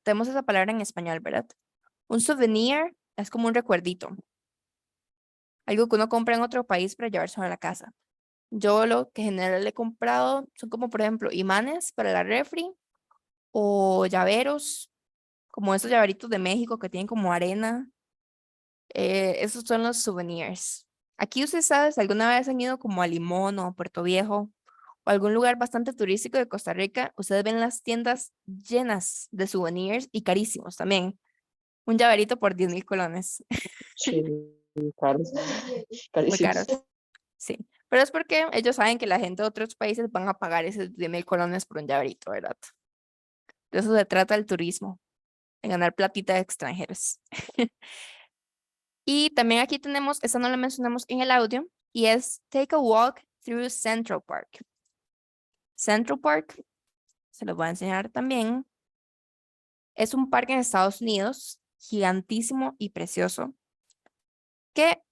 [SPEAKER 1] tenemos esa palabra en español, ¿verdad? Un souvenir es como un recuerdito, algo que uno compra en otro país para llevarse a la casa. Yo lo que en general he comprado son como, por ejemplo, imanes para la refri o llaveros, como esos llaveritos de México que tienen como arena. Esos son los souvenirs. Aquí ustedes saben, si alguna vez han ido como a Limón o a Puerto Viejo o algún lugar bastante turístico de Costa Rica, ustedes ven las tiendas llenas de souvenirs y carísimos también. Un llaverito por 10.000 colones.
[SPEAKER 10] Sí, caros,
[SPEAKER 1] Muy
[SPEAKER 10] carísimos.
[SPEAKER 1] caros. Sí. Pero es porque ellos saben que la gente de otros países van a pagar esos 10.000 colones por un llaverito, ¿verdad? De eso se trata el turismo, de ganar platita de extranjeros. Y también aquí tenemos, esta no la mencionamos en el audio, y es Take a Walk Through Central Park. Central Park, se los voy a enseñar también. Es un parque en Estados Unidos, gigantísimo y precioso, que,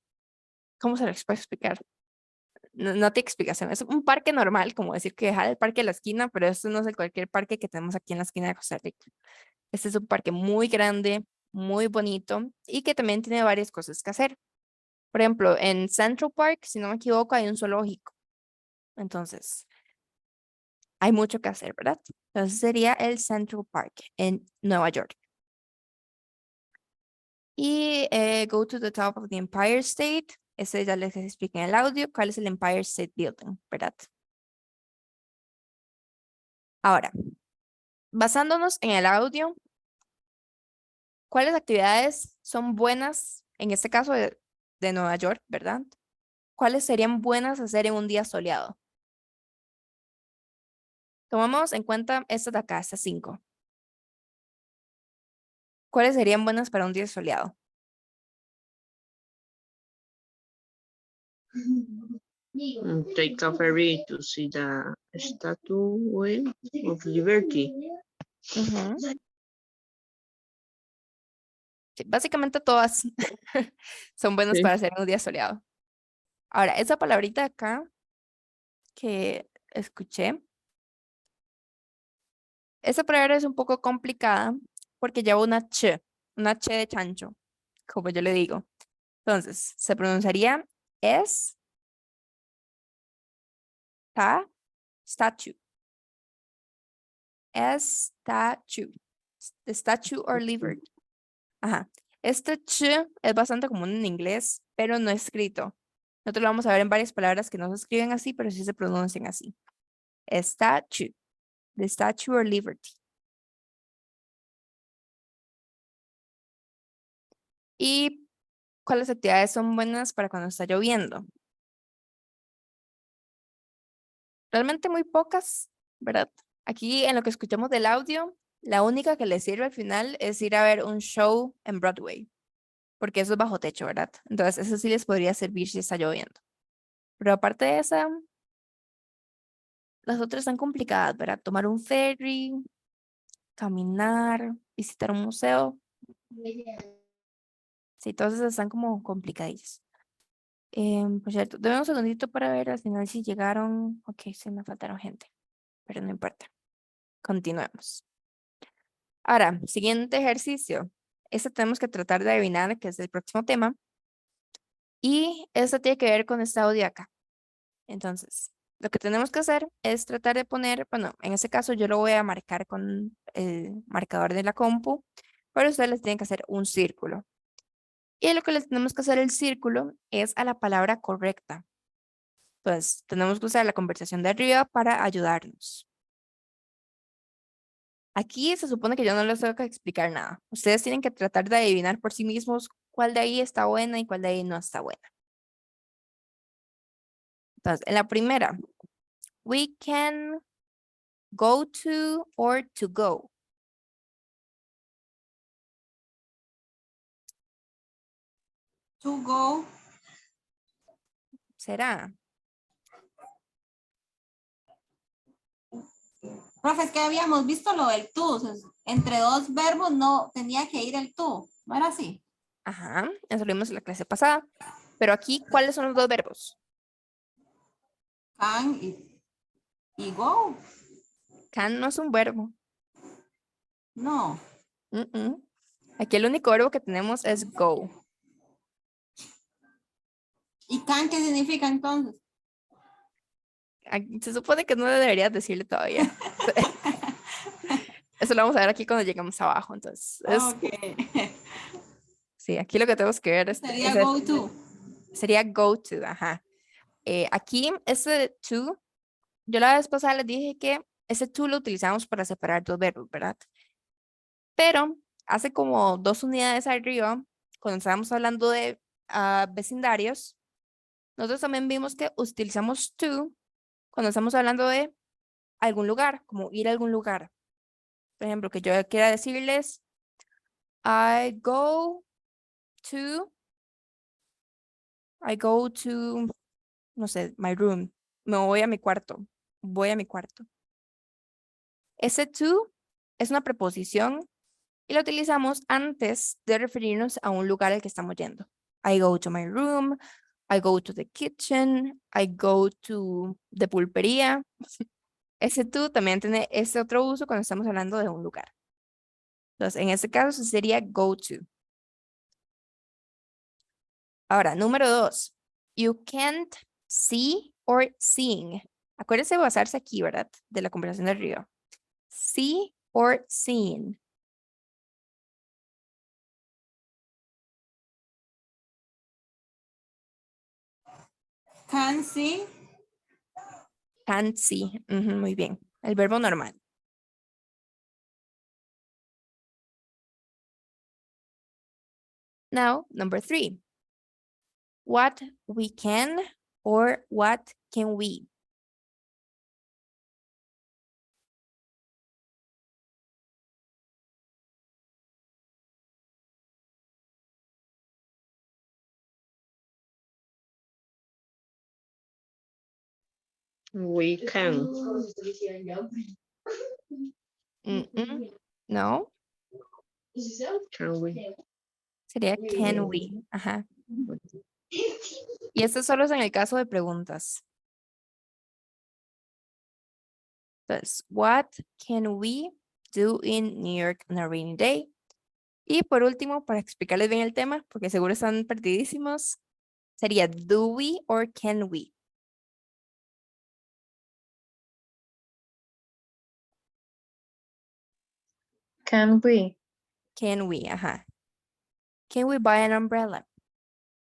[SPEAKER 1] ¿cómo se lo puedo explicar? No, no te explicación, es un parque normal, como decir que dejar el parque a la esquina, pero esto no es el cualquier parque que tenemos aquí en la esquina de Costa Rica. Este es un parque muy grande, muy bonito y que también tiene varias cosas que hacer. Por ejemplo, en Central Park, si no me equivoco, hay un zoológico. Entonces, hay mucho que hacer, ¿verdad? Entonces sería el Central Park en Nueva York. Y go to the top of the Empire State. Ese ya les expliqué en el audio cuál es el Empire State Building, ¿verdad? Ahora, basándonos en el audio, ¿cuáles actividades son buenas, en este caso de Nueva York, ¿verdad? ¿Cuáles serían buenas hacer en un día soleado? Tomamos en cuenta estas de acá, estas 5. ¿Cuáles serían buenas para un día soleado?
[SPEAKER 10] Take a ferry to see the Statue of Liberty.
[SPEAKER 1] Ujú. Sí, básicamente todas son buenas
[SPEAKER 10] Sí.
[SPEAKER 1] para hacer en un día soleado. Ahora, esa palabrita acá que escuché, esa palabra es un poco complicada porque lleva una ch de chancho, como yo le digo. Entonces, se pronunciaría es ta statue. Statue. The statue or liberty. Ajá. Este ch es bastante común en inglés, pero no escrito. Nosotros lo vamos a ver en varias palabras que no se escriben así, pero sí se pronuncian así. Statue. The statue or liberty. ¿Y cuáles actividades son buenas para cuando está lloviendo? Realmente muy pocas, ¿verdad? Aquí en lo que escuchamos del audio, la única que le sirve al final es ir a ver un show en Broadway, porque eso es bajo techo, ¿verdad? Entonces, eso sí les podría servir si está lloviendo. Pero aparte de esa, las otras están complicadas, ¿verdad? Tomar un ferry, caminar, visitar un museo. Sí, todas esas están como complicadillas. Por cierto, dame un segundito para ver al final si llegaron. Ok, sí me faltaron gente, pero no importa. Continuemos. Ahora, siguiente ejercicio. Este tenemos que tratar de adivinar, que es el próximo tema. Y esto tiene que ver con este audio de acá. Entonces, lo que tenemos que hacer es tratar de poner, bueno, en este caso yo lo voy a marcar con el marcador de la compu, pero ustedes les tienen que hacer un círculo. Y lo que les tenemos que hacer el círculo es a la palabra correcta. Entonces, tenemos que usar la conversación de arriba para ayudarnos. Aquí se supone que yo no les tengo que explicar nada. Ustedes tienen que tratar de adivinar por sí mismos cuál de ahí está buena y cuál de ahí no está buena. Entonces, en la primera, we can go to or to go.
[SPEAKER 9] To go.
[SPEAKER 1] ¿Será?
[SPEAKER 9] Profe, es que habíamos visto lo del to. O sea, entre dos verbos no tenía que ir el to. ¿No era así?
[SPEAKER 1] Ajá, eso lo vimos en la clase pasada. Pero aquí, ¿cuáles son los dos verbos?
[SPEAKER 9] Can y go.
[SPEAKER 1] Can no es un verbo.
[SPEAKER 9] No.
[SPEAKER 1] Aquí el único verbo que tenemos es go.
[SPEAKER 9] ¿Y can qué significa entonces?
[SPEAKER 1] Se supone que no deberías decirle todavía. Eso lo vamos a ver aquí cuando lleguemos abajo. Entonces, sí, aquí lo que tenemos que ver
[SPEAKER 9] Sería go to.
[SPEAKER 1] Sería go to, ajá. Aquí, ese to, yo la vez pasada les dije que ese to lo utilizamos para separar dos verbos, ¿verdad? Pero hace como 2 unidades arriba, cuando estábamos hablando de vecindarios, nosotros también vimos que utilizamos to cuando estamos hablando de algún lugar, como ir a algún lugar. Por ejemplo, que yo quiera decirles, I go to, no sé, my room. Me voy a mi cuarto. Voy a mi cuarto. Ese to es una preposición y la utilizamos antes de referirnos a un lugar al que estamos yendo. I go to my room, I go to the kitchen, I go to the pulpería. Ese to también tiene ese otro uso cuando estamos hablando de un lugar. Entonces, en este caso sería go to. Ahora, número 2. You can't see or seeing. Acuérdense de basarse aquí, ¿verdad? De la conversación de arriba. See or seeing.
[SPEAKER 9] Can see.
[SPEAKER 1] Can't see. Muy bien. El verbo normal. Now, number 3. What we can or what can we?
[SPEAKER 10] We can.
[SPEAKER 1] No.
[SPEAKER 10] Can we?
[SPEAKER 1] Sería can we. Ajá. Y esto solo es en el caso de preguntas. Entonces, what can we do in New York on a rainy day? Y por último, para explicarles bien el tema, porque seguro están perdidísimos, sería do we or can we?
[SPEAKER 8] Can we?
[SPEAKER 1] Can we, ajá. Can we buy an umbrella?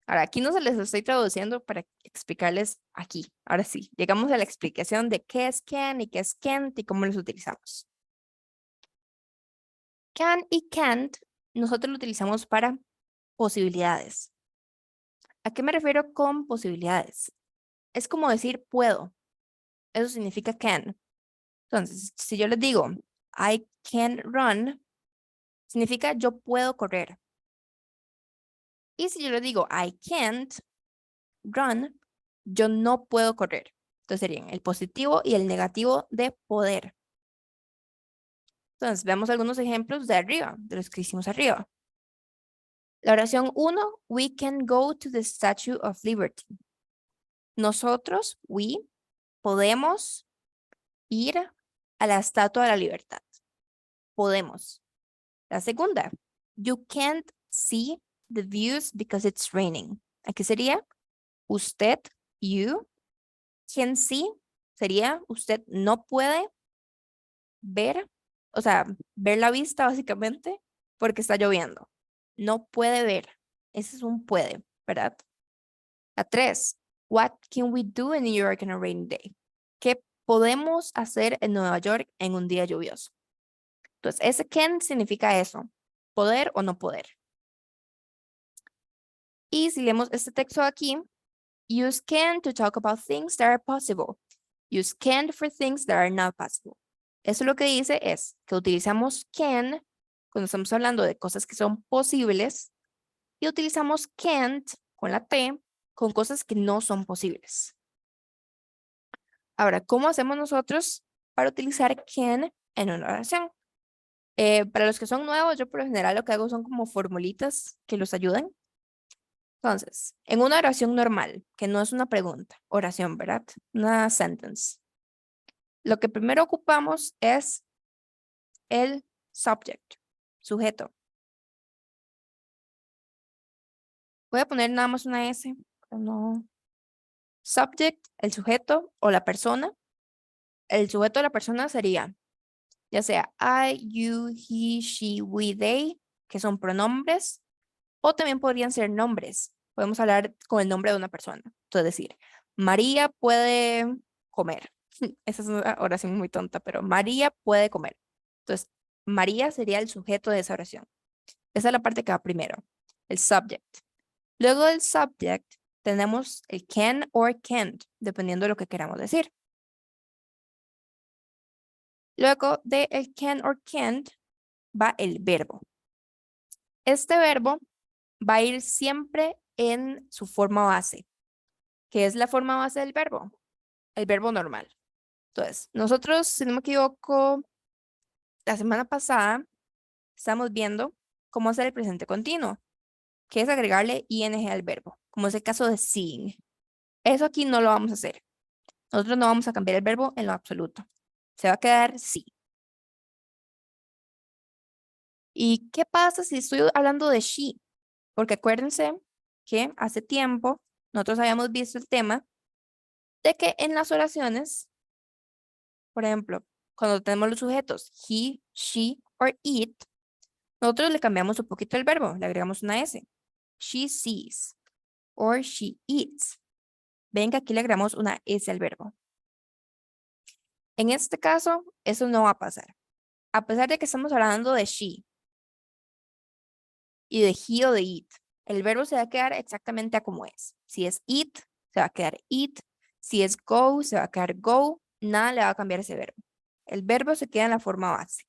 [SPEAKER 1] Ahora, aquí no se les estoy traduciendo para explicarles aquí. Ahora sí, llegamos a la explicación de qué es can y qué es can't y cómo los utilizamos. Can y can't, nosotros lo utilizamos para posibilidades. ¿A qué me refiero con posibilidades? Es como decir puedo. Eso significa can. Entonces, si yo les digo, I can run, significa yo puedo correr. Y si yo les digo, I can't run, yo no puedo correr. Entonces serían el positivo y el negativo de poder. Entonces, veamos algunos ejemplos de arriba, de los que hicimos arriba. La oración 1, we can go to the Statue of Liberty. Nosotros, we, podemos ir a la Estatua de la Libertad. Podemos. La segunda, you can't see the views because it's raining. Aquí sería usted, you, can see, sería usted no puede ver, o sea, ver la vista básicamente porque está lloviendo. No puede ver. Ese es un puede, ¿verdad? La 3, what can we do in New York on a rainy day? ¿Qué podemos hacer en Nueva York en un día lluvioso? Entonces, ese can significa eso, poder o no poder. Y si leemos este texto aquí, use can to talk about things that are possible. Use can for things that are not possible. Eso lo que dice es que utilizamos can cuando estamos hablando de cosas que son posibles y Y utilizamos can't con la T con cosas que no son posibles. Ahora, ¿cómo hacemos nosotros para utilizar can en una oración? Para los que son nuevos, yo por lo general lo que hago son como formulitas que los ayudan. Entonces, en una oración normal, que no es una pregunta, oración, ¿verdad? Una sentence. Lo que primero ocupamos es el subject, sujeto. Voy a poner nada más una S, pero no. Subject, el sujeto o la persona. El sujeto de la persona sería, ya sea I, you, he, she, we, they, que son pronombres, o también podrían ser nombres. Podemos hablar con el nombre de una persona. Entonces decir, María puede comer. Esa es una oración muy tonta, pero María puede comer. Entonces, María sería el sujeto de esa oración. Esa es la parte que va primero, el subject. Luego del subject tenemos el can or can't, dependiendo de lo que queramos decir. Luego de el can or can't va el verbo. Este verbo va a ir siempre en su forma base. ¿Qué es la forma base del verbo? El verbo normal. Entonces, nosotros, si no me equivoco, la semana pasada estamos viendo cómo hacer el presente continuo, que es agregarle ing al verbo, como es el caso de seeing. Eso aquí no lo vamos a hacer. Nosotros no vamos a cambiar el verbo en lo absoluto. Se va a quedar sí. ¿Y qué pasa si estoy hablando de she? Porque acuérdense que hace tiempo nosotros habíamos visto el tema de que en las oraciones, por ejemplo, cuando tenemos los sujetos he, she or it, nosotros le cambiamos un poquito el verbo, le agregamos una S. She sees or she eats. Ven que aquí le agregamos una S al verbo. En este caso, eso no va a pasar. A pesar de que estamos hablando de she y de he o de it, el verbo se va a quedar exactamente a como es. Si es eat, se va a quedar eat. Si es go, se va a quedar go. Nada le va a cambiar ese verbo. El verbo se queda en la forma base.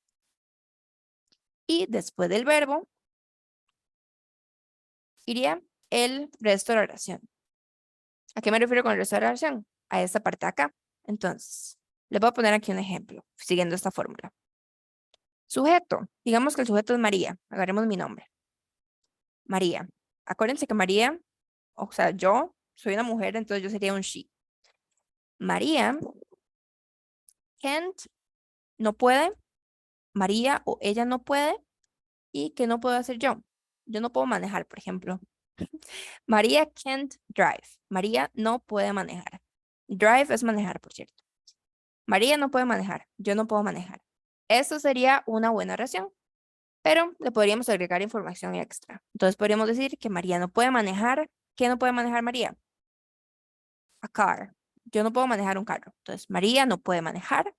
[SPEAKER 1] Y después del verbo, iría el resto de la oración. ¿A qué me refiero con el resto de la oración? A esta parte de acá. Entonces, les voy a poner aquí un ejemplo, siguiendo esta fórmula. Sujeto. Digamos que el sujeto es María. Agarremos mi nombre. María. Acuérdense que María, o sea, yo soy una mujer, entonces yo sería un she. María can't, no puede. María o ella no puede. ¿Y qué no puedo hacer yo? Yo no puedo manejar, por ejemplo. María can't drive. María no puede manejar. Drive es manejar, por cierto. María no puede manejar. Yo no puedo manejar. Eso sería una buena oración, pero le podríamos agregar información extra. Entonces podríamos decir que María no puede manejar. ¿Qué no puede manejar María? A car. Yo no puedo manejar un carro. Entonces María no puede manejar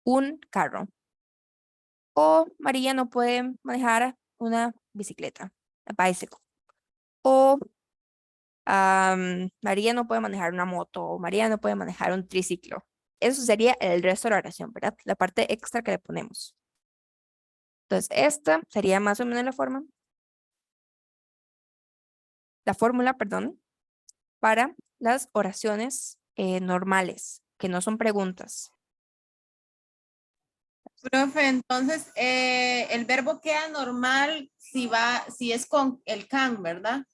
[SPEAKER 1] un carro. O María no puede manejar una bicicleta, a bicycle. O María no puede manejar una moto. O María no puede manejar un triciclo. Eso sería el resto de la oración, ¿verdad? La parte extra que le ponemos. Entonces, esta sería más o menos la fórmula, perdón, para las oraciones normales, que no son preguntas.
[SPEAKER 9] Profe, entonces el verbo queda normal si es con el can, ¿verdad?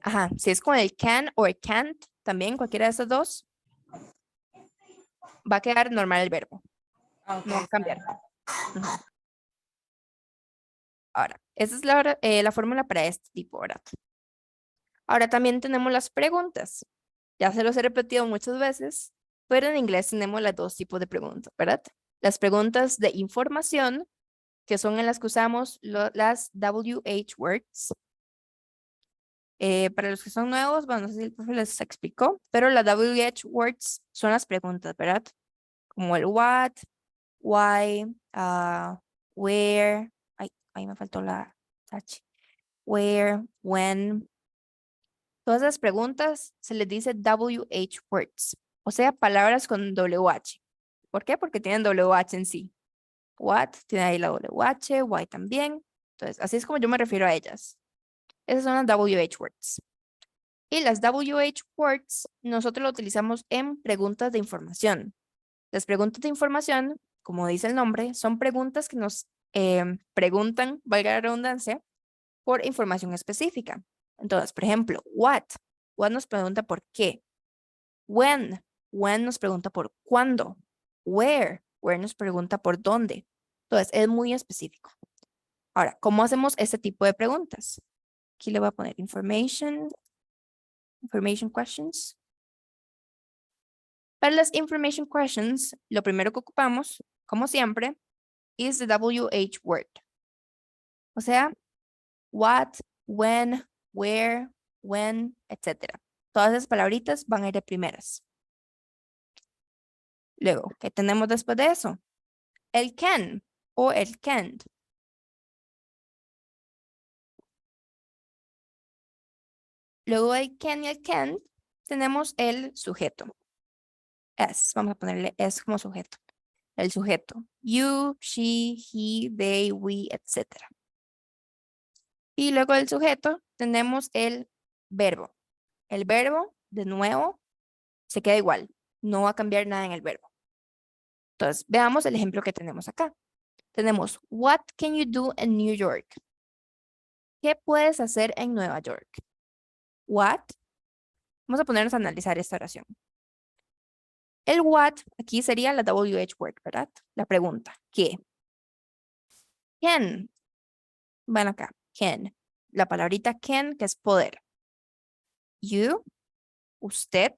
[SPEAKER 1] Ajá, si es con el can o el can't, también cualquiera de esos dos, va a quedar normal el verbo.
[SPEAKER 9] Ok,
[SPEAKER 1] No va a cambiar. Ujú. Ahora, esa es la fórmula para este tipo, ¿verdad? Ahora también tenemos las preguntas. Ya se los he repetido muchas veces, pero en inglés tenemos los dos tipos de preguntas, ¿verdad? Las preguntas de información, que son en las que usamos las WH words. Para los que son nuevos, bueno, no sé si el profe les explicó, pero las WH words son las preguntas, ¿verdad? Como el what, why, where, ahí me faltó la H. Where, when. Todas las preguntas se les dice WH words, o sea, palabras con WH. ¿Por qué? Porque tienen WH en sí. What tiene ahí la WH, why también. Entonces, así es como yo me refiero a ellas. Esas son las WH words. Y las WH words nosotros lo utilizamos en preguntas de información. Las preguntas de información, como dice el nombre, son preguntas que nos preguntan, valga la redundancia, por información específica. Entonces, por ejemplo, what nos pregunta por qué. When nos pregunta por cuándo. Where nos pregunta por dónde. Entonces, es muy específico. Ahora, ¿cómo hacemos este tipo de preguntas? Aquí le voy a poner information questions. Para las information questions, lo primero que ocupamos, como siempre, is the WH word. O sea, what, when, where, when, etc. Todas esas palabritas van a ir de primeras. Luego, ¿qué tenemos después de eso? El can o el can't. Luego del can y el can't, tenemos el sujeto. S, vamos a ponerle S como sujeto. El sujeto. You, she, he, they, we, etc. Y luego del sujeto tenemos el verbo. El verbo, de nuevo, se queda igual. No va a cambiar nada en el verbo. Entonces, veamos el ejemplo que tenemos acá. Tenemos, what can you do in New York? ¿Qué puedes hacer en Nueva York? What? Vamos a ponernos a analizar esta oración. El what aquí sería la WH word, ¿verdad? La pregunta. ¿Qué? Can. Van acá. Can. La palabrita can, que es poder. You. Usted.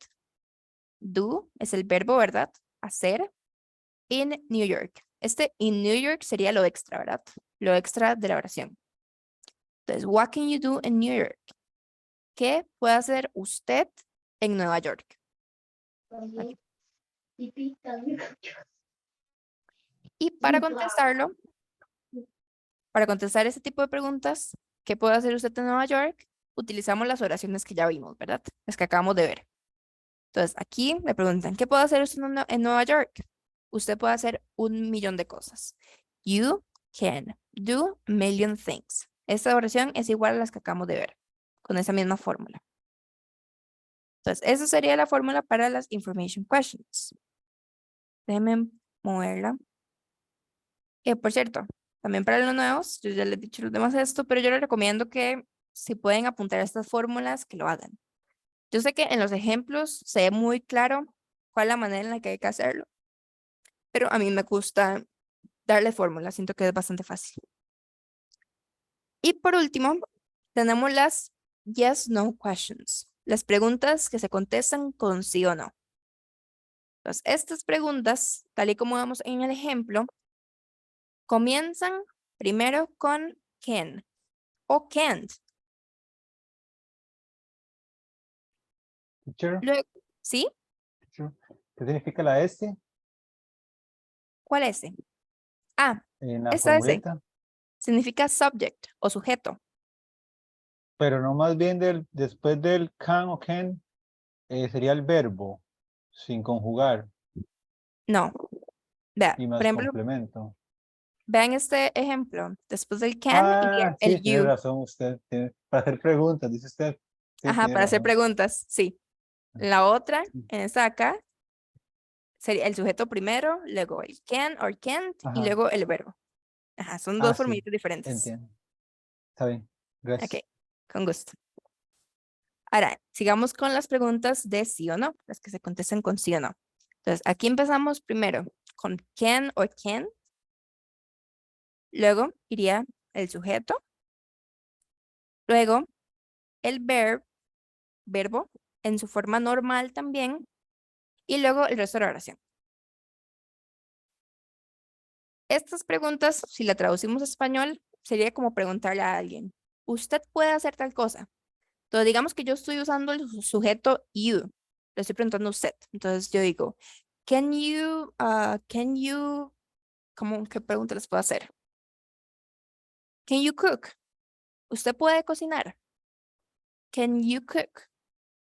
[SPEAKER 1] Do es el verbo, ¿verdad? Hacer. In New York. Este in New York sería lo extra, ¿verdad? Lo extra de la oración. Entonces, what can you do in New York? ¿Qué puede hacer usted en Nueva York? Aquí. Y para contestarlo, para contestar este tipo de preguntas, ¿qué puede hacer usted en Nueva York? Utilizamos las oraciones que ya vimos, ¿verdad? Las que acabamos de ver. Entonces, aquí me preguntan, ¿qué puede hacer usted en Nueva York? Usted puede hacer 1.000.000 de cosas. You can do a million things. Esta oración es igual a las que acabamos de ver, con esa misma fórmula. Entonces, esa sería la fórmula para las information questions. Déjenme moverla. Por cierto, también para los nuevos, yo ya les he dicho a los demás esto, pero yo les recomiendo que si pueden apuntar estas fórmulas, que lo hagan. Yo sé que en los ejemplos se ve muy claro cuál es la manera en la que hay que hacerlo, pero a mí me gusta darle fórmulas, siento que es bastante fácil. Y por último, tenemos las yes-no questions, las preguntas que se contestan con sí o no. Entonces, estas preguntas, tal y como vemos en el ejemplo, comienzan primero con can o can't.
[SPEAKER 2] Teacher,
[SPEAKER 1] Luego, ¿sí?
[SPEAKER 2] teacher, ¿qué significa la S
[SPEAKER 1] ¿Cuál es ese? Ah,
[SPEAKER 2] en la
[SPEAKER 1] esta S
[SPEAKER 2] formulita?
[SPEAKER 1] significa subject o sujeto.
[SPEAKER 2] Pero no más bien después del can o can, sería el verbo, sin conjugar,
[SPEAKER 1] No. Vea,
[SPEAKER 2] y
[SPEAKER 1] por
[SPEAKER 2] más
[SPEAKER 1] ejemplo,
[SPEAKER 2] complemento.
[SPEAKER 1] vean este ejemplo. Después del can iría
[SPEAKER 2] Sí,
[SPEAKER 1] el
[SPEAKER 2] tiene
[SPEAKER 1] you.
[SPEAKER 2] razón usted. Para hacer preguntas, dice usted. Sí,
[SPEAKER 1] Ajá,
[SPEAKER 2] tiene
[SPEAKER 1] para hacer
[SPEAKER 2] razón.
[SPEAKER 1] preguntas, sí. La otra, en esta de acá, sería el sujeto primero, luego el can or can't y
[SPEAKER 2] Ajá.
[SPEAKER 1] luego el verbo. Ajá, son dos
[SPEAKER 2] Sí,
[SPEAKER 1] formitas diferentes.
[SPEAKER 2] entiendo. Está bien, gracias.
[SPEAKER 1] Ok, con gusto. Ahora, sigamos con las preguntas de sí o no, las que se contestan con sí o no. Entonces, aquí empezamos primero con can or can't. Luego iría el sujeto. Luego el verbo en su forma normal también. Y luego el resto de la oración. Estas preguntas, si la traducimos a español, sería como preguntarle a alguien, ¿usted puede hacer tal cosa? Entonces, digamos que yo estoy usando el sujeto you. Le estoy preguntando a usted. Entonces, yo digo, can you, ¿cómo, qué pregunta les puedo hacer? Can you cook? ¿Usted puede cocinar? Can you cook?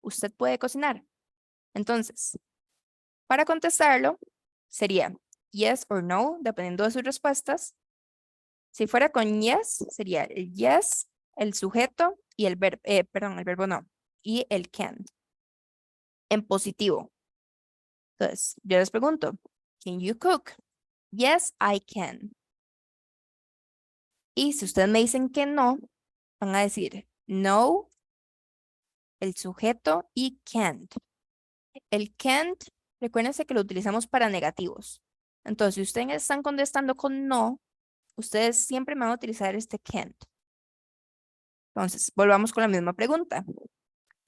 [SPEAKER 1] ¿Usted puede cocinar? Entonces, para contestarlo, sería yes or no, dependiendo de sus respuestas. Si fuera con yes, sería el yes el sujeto y el verbo, perdón, el verbo no, y el can't, en positivo. Entonces, yo les pregunto, can you cook? Yes, I can. Y si ustedes me dicen que no, van a decir no, el sujeto y can't. El can't, recuérdense que lo utilizamos para negativos. Entonces, si ustedes están contestando con no, ustedes siempre van a utilizar este can't. Entonces, volvamos con la misma pregunta.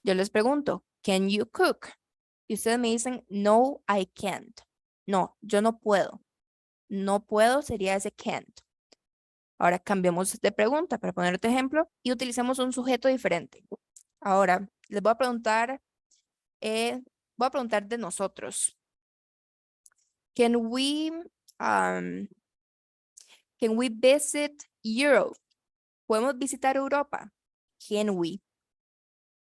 [SPEAKER 1] Yo les pregunto, can you cook? Y ustedes me dicen, no, I can't. No, yo no puedo. No puedo sería ese can't. Ahora cambiemos de pregunta para poner otro ejemplo y utilicemos un sujeto diferente. Ahora, les voy a preguntar de nosotros. Can we visit Europe? ¿Podemos visitar Europa? Can we?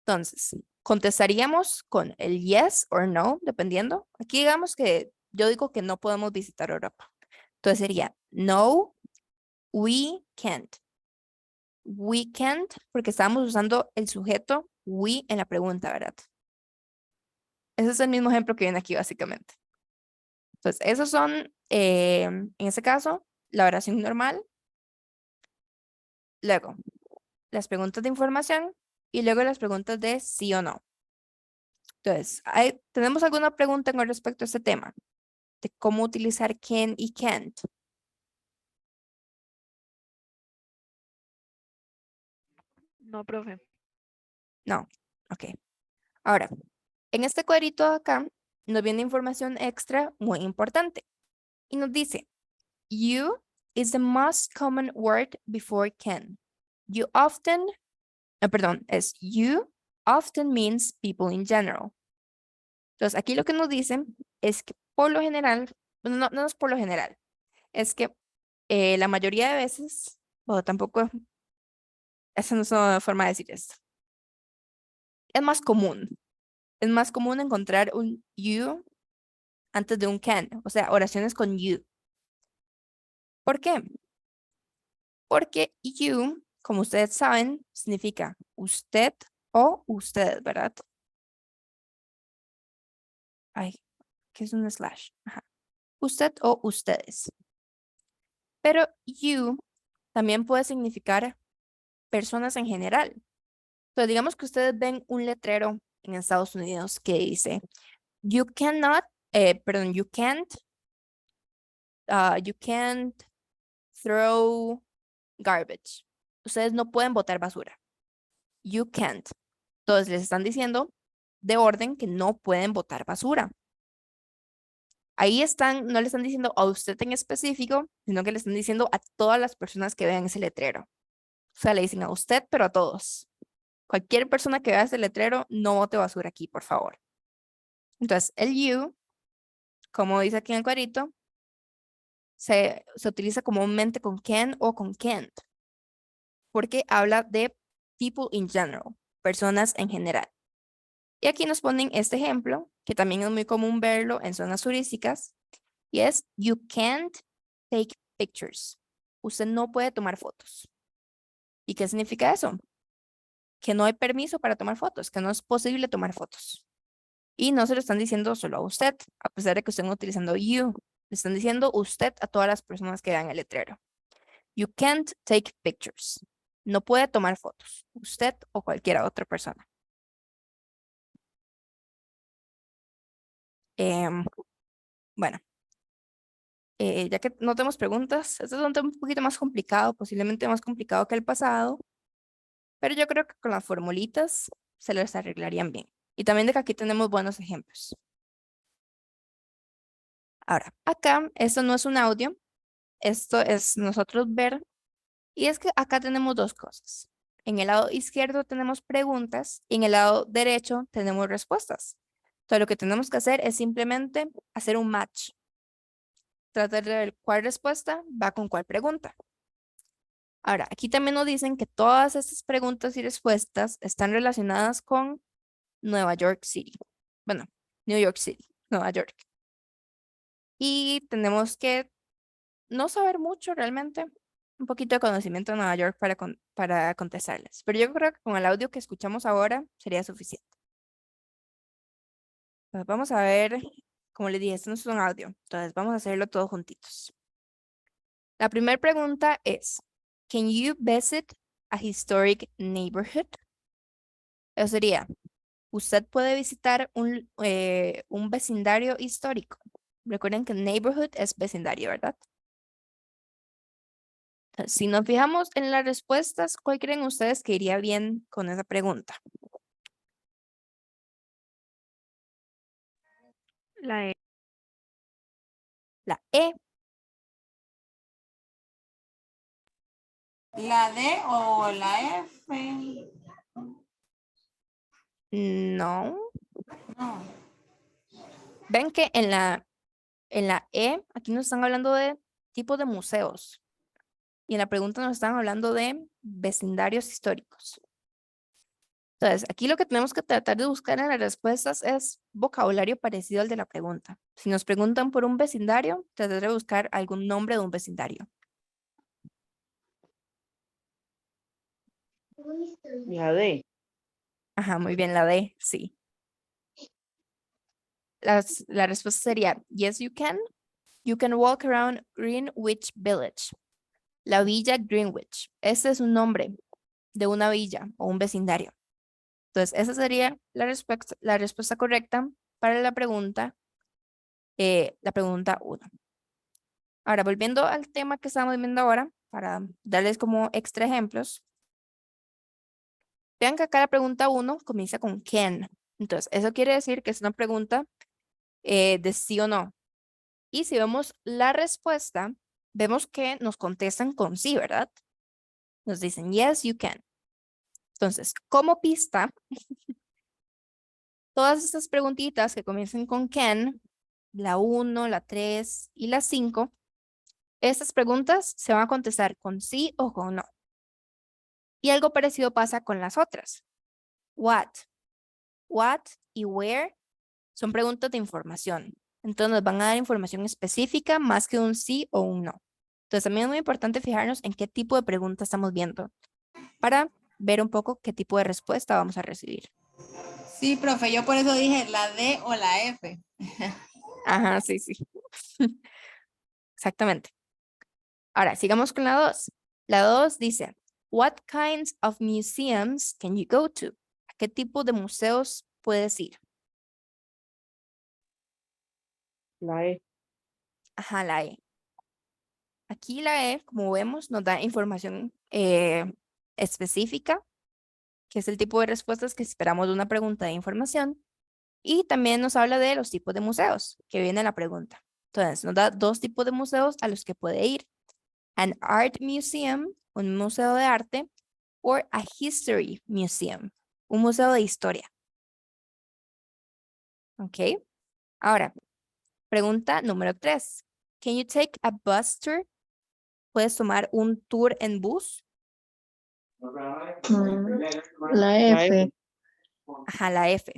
[SPEAKER 1] Entonces, contestaríamos con el yes or no, dependiendo. Aquí digamos que yo digo que no podemos visitar Europa. Entonces sería no, we can't. We can't, porque estamos usando el sujeto we en la pregunta, ¿verdad? Ese es el mismo ejemplo que viene aquí, básicamente. Entonces, esos son, en este caso, la oración normal. Luego, las preguntas de información y luego las preguntas de sí o no. Entonces, ¿tenemos alguna pregunta con respecto a este tema? De cómo utilizar can y can't.
[SPEAKER 12] No, profe.
[SPEAKER 1] No, ok. Ahora, en este cuadrito de acá nos viene información extra muy importante. Y nos dice, you is the most common word before can. You often, perdón, es you often means people in general. Entonces, aquí lo que nos dicen es que por lo general, bueno, no es por lo general, es que la mayoría de veces, o tampoco, esa no es una forma de decir esto. Es más común encontrar un you antes de un can, o sea, oraciones con you. ¿Por qué? Porque you, como ustedes saben, significa usted o usted, ¿verdad? Ay, ¿qué es un slash? Ajá. Usted o ustedes. Pero you también puede significar personas en general. Entonces, digamos que ustedes ven un letrero en Estados Unidos que dice, you cannot, perdón, you can't throw garbage. Ustedes no pueden botar basura. You can't. Entonces les están diciendo de orden que no pueden botar basura. Ahí están, no le están diciendo a usted en específico, sino que le están diciendo a todas las personas que vean ese letrero. O sea, le dicen a usted, pero a todos. Cualquier persona que vea ese letrero, no bote basura aquí, por favor. Entonces, el you, como dice aquí en el cuadrito, se utiliza comúnmente con can o con can't, porque habla de people in general, personas en general. Y aquí nos ponen este ejemplo, que también es muy común verlo en zonas turísticas, y es you can't take pictures. Usted no puede tomar fotos. ¿Y qué significa eso? Que no hay permiso para tomar fotos, que no es posible tomar fotos. Y no se lo están diciendo solo a usted, a pesar de que estén utilizando you. Le están diciendo usted a todas las personas que vean el letrero. You can't take pictures. No puede tomar fotos. Usted o cualquier otra persona. Bueno, ya que no tenemos preguntas, este es un tema un poquito más complicado, posiblemente más complicado que el pasado, pero yo creo que con las formulitas se les arreglarían bien. Y también de que aquí tenemos buenos ejemplos. Ahora, acá, esto no es un audio, esto es nosotros ver, y es que acá tenemos dos cosas. En el lado izquierdo tenemos preguntas y en el lado derecho tenemos respuestas. Entonces, lo que tenemos que hacer es simplemente hacer un match. Tratar de ver cuál respuesta va con cuál pregunta. Ahora, aquí también nos dicen que todas estas preguntas y respuestas están relacionadas con Nueva York City. Bueno, New York City, Nueva York. Y tenemos que no saber mucho realmente, un poquito de conocimiento de Nueva York para contestarles. Pero yo creo que con el audio que escuchamos ahora sería suficiente. Pues vamos a ver, como les dije, esto no es un audio, entonces vamos a hacerlo todos juntitos. La primera pregunta es, can you visit a historic neighborhood? Eso sería, ¿usted puede visitar un vecindario histórico? Recuerden que neighborhood es vecindario, ¿verdad? Entonces, si nos fijamos en las respuestas, ¿cuál creen ustedes que iría bien con esa pregunta?
[SPEAKER 12] La E.
[SPEAKER 1] La E.
[SPEAKER 9] ¿La D o la F?
[SPEAKER 1] No.
[SPEAKER 9] No.
[SPEAKER 1] Ven que en la E, aquí nos están hablando de tipos de museos. Y en la pregunta nos están hablando de vecindarios históricos. Entonces, aquí lo que tenemos que tratar de buscar en las respuestas es vocabulario parecido al de la pregunta. Si nos preguntan por un vecindario, tratar de buscar algún nombre de un vecindario.
[SPEAKER 10] La D.
[SPEAKER 1] Ajá, muy bien, la D, sí. La respuesta sería, yes, you can. You can walk around Greenwich Village. La villa Greenwich. Ese es un nombre de una villa o un vecindario. Entonces, esa sería la respuesta correcta para la pregunta 1. Ahora, volviendo al tema que estamos viendo ahora, para darles como extra ejemplos. Vean que acá la pregunta 1 comienza con can. Entonces, eso quiere decir que es una pregunta de sí o no. Y si vemos la respuesta, vemos que nos contestan con sí, ¿verdad? Nos dicen, yes, you can. Entonces, como pista, todas estas preguntitas que comienzan con can, la 1, la 3 y la 5, estas preguntas se van a contestar con sí o con no. Y algo parecido pasa con las otras. What y where son preguntas de información. Entonces nos van a dar información específica más que un sí o un no. Entonces también es muy importante fijarnos en qué tipo de pregunta estamos viendo para ver un poco qué tipo de respuesta vamos a recibir.
[SPEAKER 9] Sí, profe, yo por eso dije la D o la F.
[SPEAKER 1] Ajá, sí. Exactamente. Ahora, sigamos con la 2. La 2 dice, what kinds of museums can you go to? ¿A qué tipo de museos puedes ir?
[SPEAKER 10] La E.
[SPEAKER 1] Ajá, la E. Aquí la E, como vemos, nos da información específica, que es el tipo de respuestas que esperamos de una pregunta de información. Y también nos habla de los tipos de museos, que viene la pregunta. Entonces, nos da 2 tipos de museos a los que puede ir. An art museum, un museo de arte, o a history museum, un museo de historia. Ok. Ahora, pregunta número 3. Can you take a bus tour? ¿Puedes tomar un tour en bus?
[SPEAKER 10] La F.
[SPEAKER 1] Ajá, la F.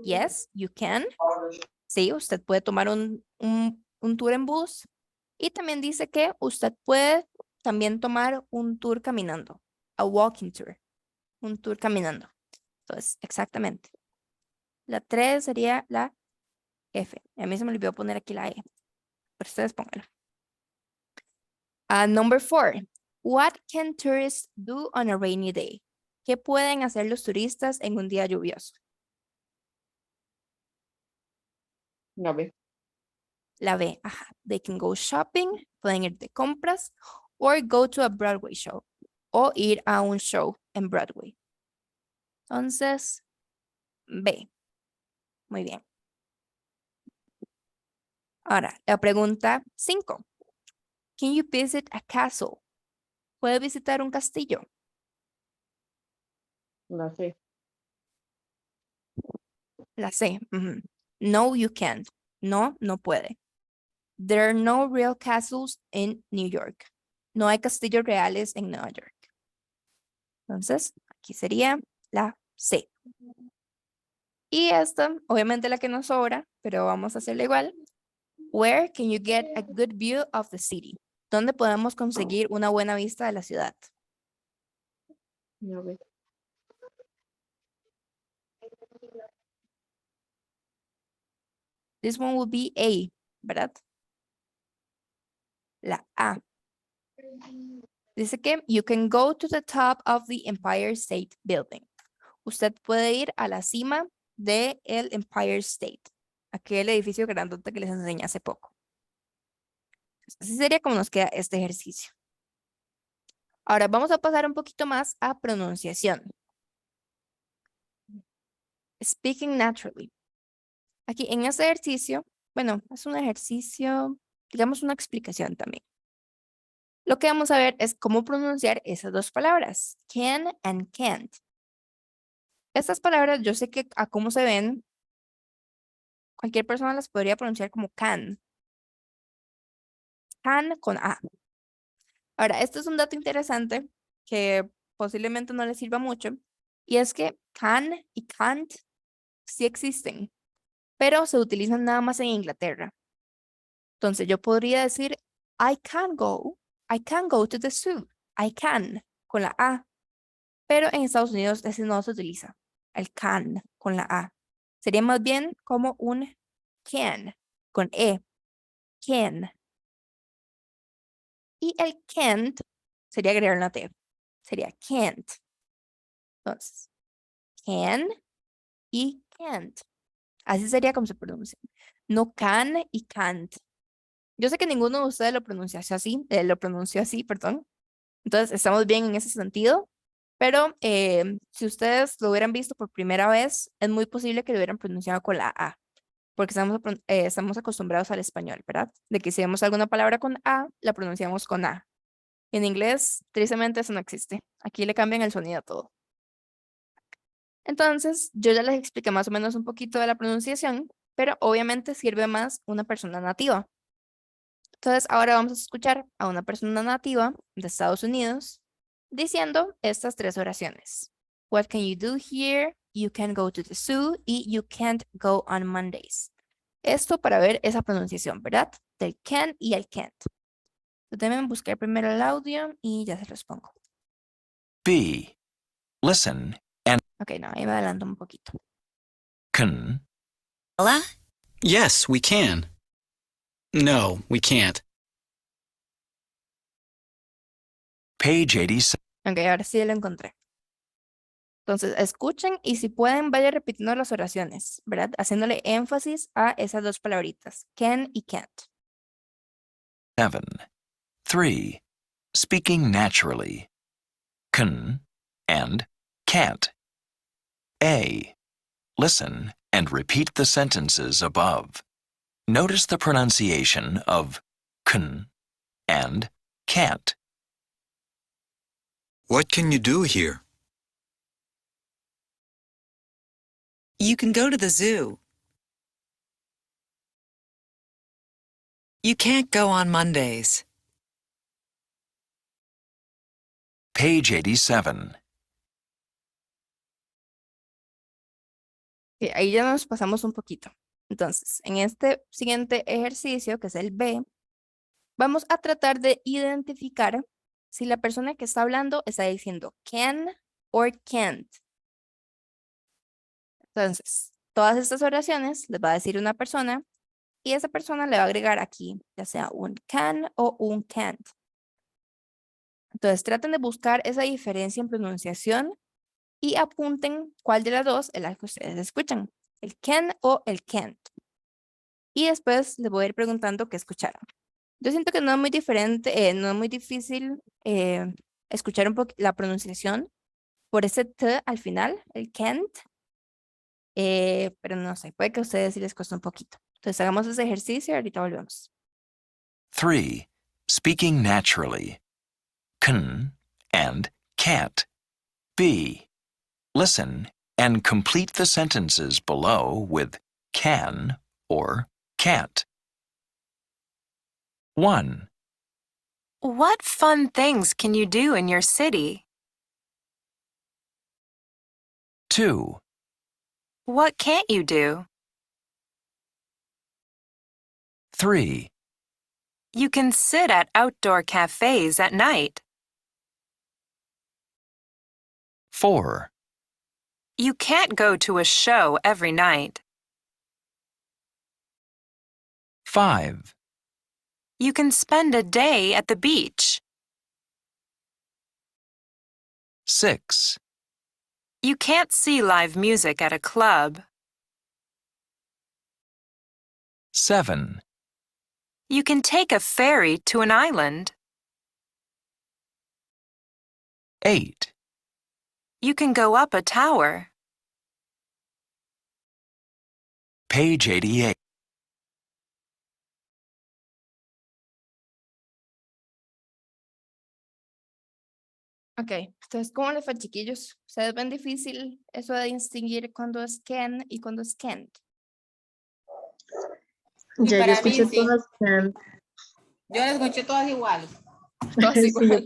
[SPEAKER 1] Yes, you can. Sí, usted puede tomar un tour en bus. Y también dice que usted puede también tomar un tour caminando. A walking tour. Un tour caminando. Entonces, exactamente. La 3 sería la F. A mí se me olvidó poner aquí la E. Pero ustedes pónganlo. Number 4. What can tourists do on a rainy day? ¿Qué pueden hacer los turistas en un día lluvioso?
[SPEAKER 10] La B.
[SPEAKER 1] La B, ajá. They can go shopping, pueden ir de compras, or go to a Broadway show, o ir a un show en Broadway. Entonces, B. Muy bien. Ahora, la pregunta 5. Can you visit a castle? ¿Puede visitar un castillo?
[SPEAKER 10] La C.
[SPEAKER 1] La C. No, you can't. No, no puede. There are no real castles in New York. No hay castillos reales en Nueva York. Entonces, aquí sería la C. Y esta, obviamente la que nos sobra, pero vamos a hacerla igual. Where can you get a good view of the city? ¿Dónde podemos conseguir una buena vista de la ciudad?
[SPEAKER 10] A ver.
[SPEAKER 1] This one will be A, ¿verdad? La A. Dice que you can go to the top of the Empire State Building. Usted puede ir a la cima del Empire State, aquel edificio grandote que les enseñé hace poco. Así sería como nos queda este ejercicio. Ahora vamos a pasar un poquito más a pronunciación. Speaking naturally. Aquí en este ejercicio, bueno, es un ejercicio, digamos una explicación también. Lo que vamos a ver es cómo pronunciar esas dos palabras, can and can't. Estas palabras, yo sé que a cómo se ven, cualquier persona las podría pronunciar como can. Can con A. Ahora, esto es un dato interesante que posiblemente no les sirva mucho, y es que can y can't sí existen, pero se utilizan nada más en Inglaterra. Entonces yo podría decir, I can go to the zoo. I can, con la A. Pero en Estados Unidos ese no se utiliza, el can con la A. Sería más bien como un can, con E. Can. Y el can't sería agregar una T. Sería can't. Entonces, can y can't. Así sería como se pronuncia. No can y can't. Yo sé que ninguno de ustedes lo pronunció así, perdón. Entonces, estamos bien en ese sentido. Pero si ustedes lo hubieran visto por primera vez, es muy posible que lo hubieran pronunciado con la A. Porque estamos acostumbrados al español, ¿verdad? De que si vemos alguna palabra con A, la pronunciamos con A. En inglés, tristemente, eso no existe. Aquí le cambian el sonido a todo. Entonces, yo ya les expliqué más o menos un poquito de la pronunciación, pero obviamente sirve más una persona nativa. Entonces, ahora vamos a escuchar a una persona nativa de Estados Unidos diciendo estas tres oraciones. What can you do here? You can go to the zoo y you can't go on Mondays. Esto para ver esa pronunciación, ¿verdad? Del can y el can't. Deben buscar primero el audio y ya se los pongo.
[SPEAKER 3] B. Listen and
[SPEAKER 1] Ok, no, ahí me adelanto un poquito.
[SPEAKER 3] can.
[SPEAKER 13] Hola? Yes, we can. No, we can't.
[SPEAKER 3] Page 87.
[SPEAKER 1] Ok, ahora sí lo encontré. Entonces, escuchen y si pueden, vayan repitiendo las oraciones, ¿verdad? Haciéndole énfasis a esas dos palabritas, can y can't.
[SPEAKER 3] 7. 3. Speaking naturally. Can and can't. A. Listen and repeat the sentences above. Notice the pronunciation of can and can't.
[SPEAKER 14] What can you do here?
[SPEAKER 15] You can go to the zoo. You can't go on Mondays.
[SPEAKER 3] Page 87.
[SPEAKER 1] Ok, ahí ya nos pasamos un poquito. Entonces, en este siguiente ejercicio, que es el B, vamos a tratar de identificar si la persona que está hablando está diciendo can or can't. Entonces, todas estas oraciones les va a decir una persona y esa persona le va a agregar aquí, ya sea un can o un can't. Entonces, traten de buscar esa diferencia en pronunciación y apunten cuál de las dos es la que ustedes escuchan, el can o el can't. Y después les voy a ir preguntando qué escucharon. Yo siento que no es muy diferente, no es muy difícil escuchar un poco la pronunciación por ese T al final, el can't. Pero no sé, puede que a ustedes sí les cueste un poquito. Entonces hagamos ese ejercicio y ahorita volvemos.
[SPEAKER 3] 3. Speaking naturally. Can and can't. B. Listen and complete the sentences below with can or can't. 1.
[SPEAKER 8] What fun things can you do in your city?
[SPEAKER 3] 2.
[SPEAKER 8] What can't you do?
[SPEAKER 3] 3.
[SPEAKER 8] You can sit at outdoor cafes at night.
[SPEAKER 3] 4,
[SPEAKER 8] You can't go to a show every night.
[SPEAKER 3] 5,
[SPEAKER 8] You can spend a day at the beach.
[SPEAKER 3] 6,
[SPEAKER 8] You can't see live music at a club.
[SPEAKER 3] 7,
[SPEAKER 8] You can take a ferry to an island.
[SPEAKER 3] 8,
[SPEAKER 8] You can go up a tower.
[SPEAKER 3] page 88.
[SPEAKER 1] Ok, entonces, ¿cómo les fue, chiquillos? ¿Ustedes ven difícil eso de distinguir cuándo es can y cuándo es can't?
[SPEAKER 9] Y
[SPEAKER 10] Ya yo
[SPEAKER 9] para
[SPEAKER 10] escuché
[SPEAKER 9] mí sí.
[SPEAKER 10] todas can.
[SPEAKER 9] Yo las escuché todas iguales.
[SPEAKER 1] Todas
[SPEAKER 10] Sí,
[SPEAKER 1] igual.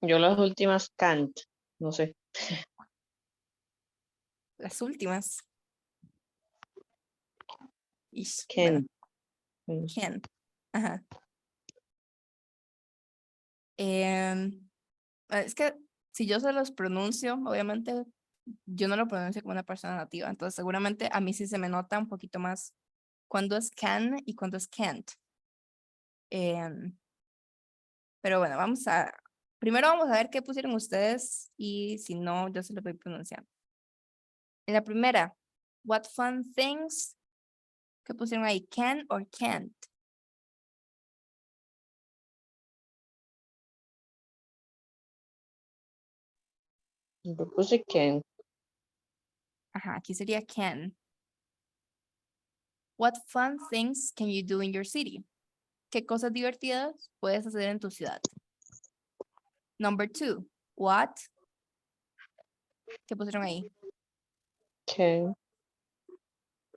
[SPEAKER 10] yo las últimas can't. No sé.
[SPEAKER 1] Las últimas. Ish,
[SPEAKER 10] Can.
[SPEAKER 1] bueno, can. Ajá. Es que si yo se los pronuncio, obviamente yo no lo pronuncio como una persona nativa, entonces seguramente a mí sí se me nota un poquito más cuándo es can y cuándo es can't. Pero bueno, primero vamos a ver qué pusieron ustedes y si no, yo se los voy pronunciando. En la primera, what fun things, ¿qué pusieron ahí? Can or can't?
[SPEAKER 10] Yo puse can.
[SPEAKER 1] Ajá, aquí sería can. What fun things can you do in your city? ¿Qué cosas divertidas puedes hacer en tu ciudad? Number 2, what? ¿Qué pusieron ahí?
[SPEAKER 10] Can.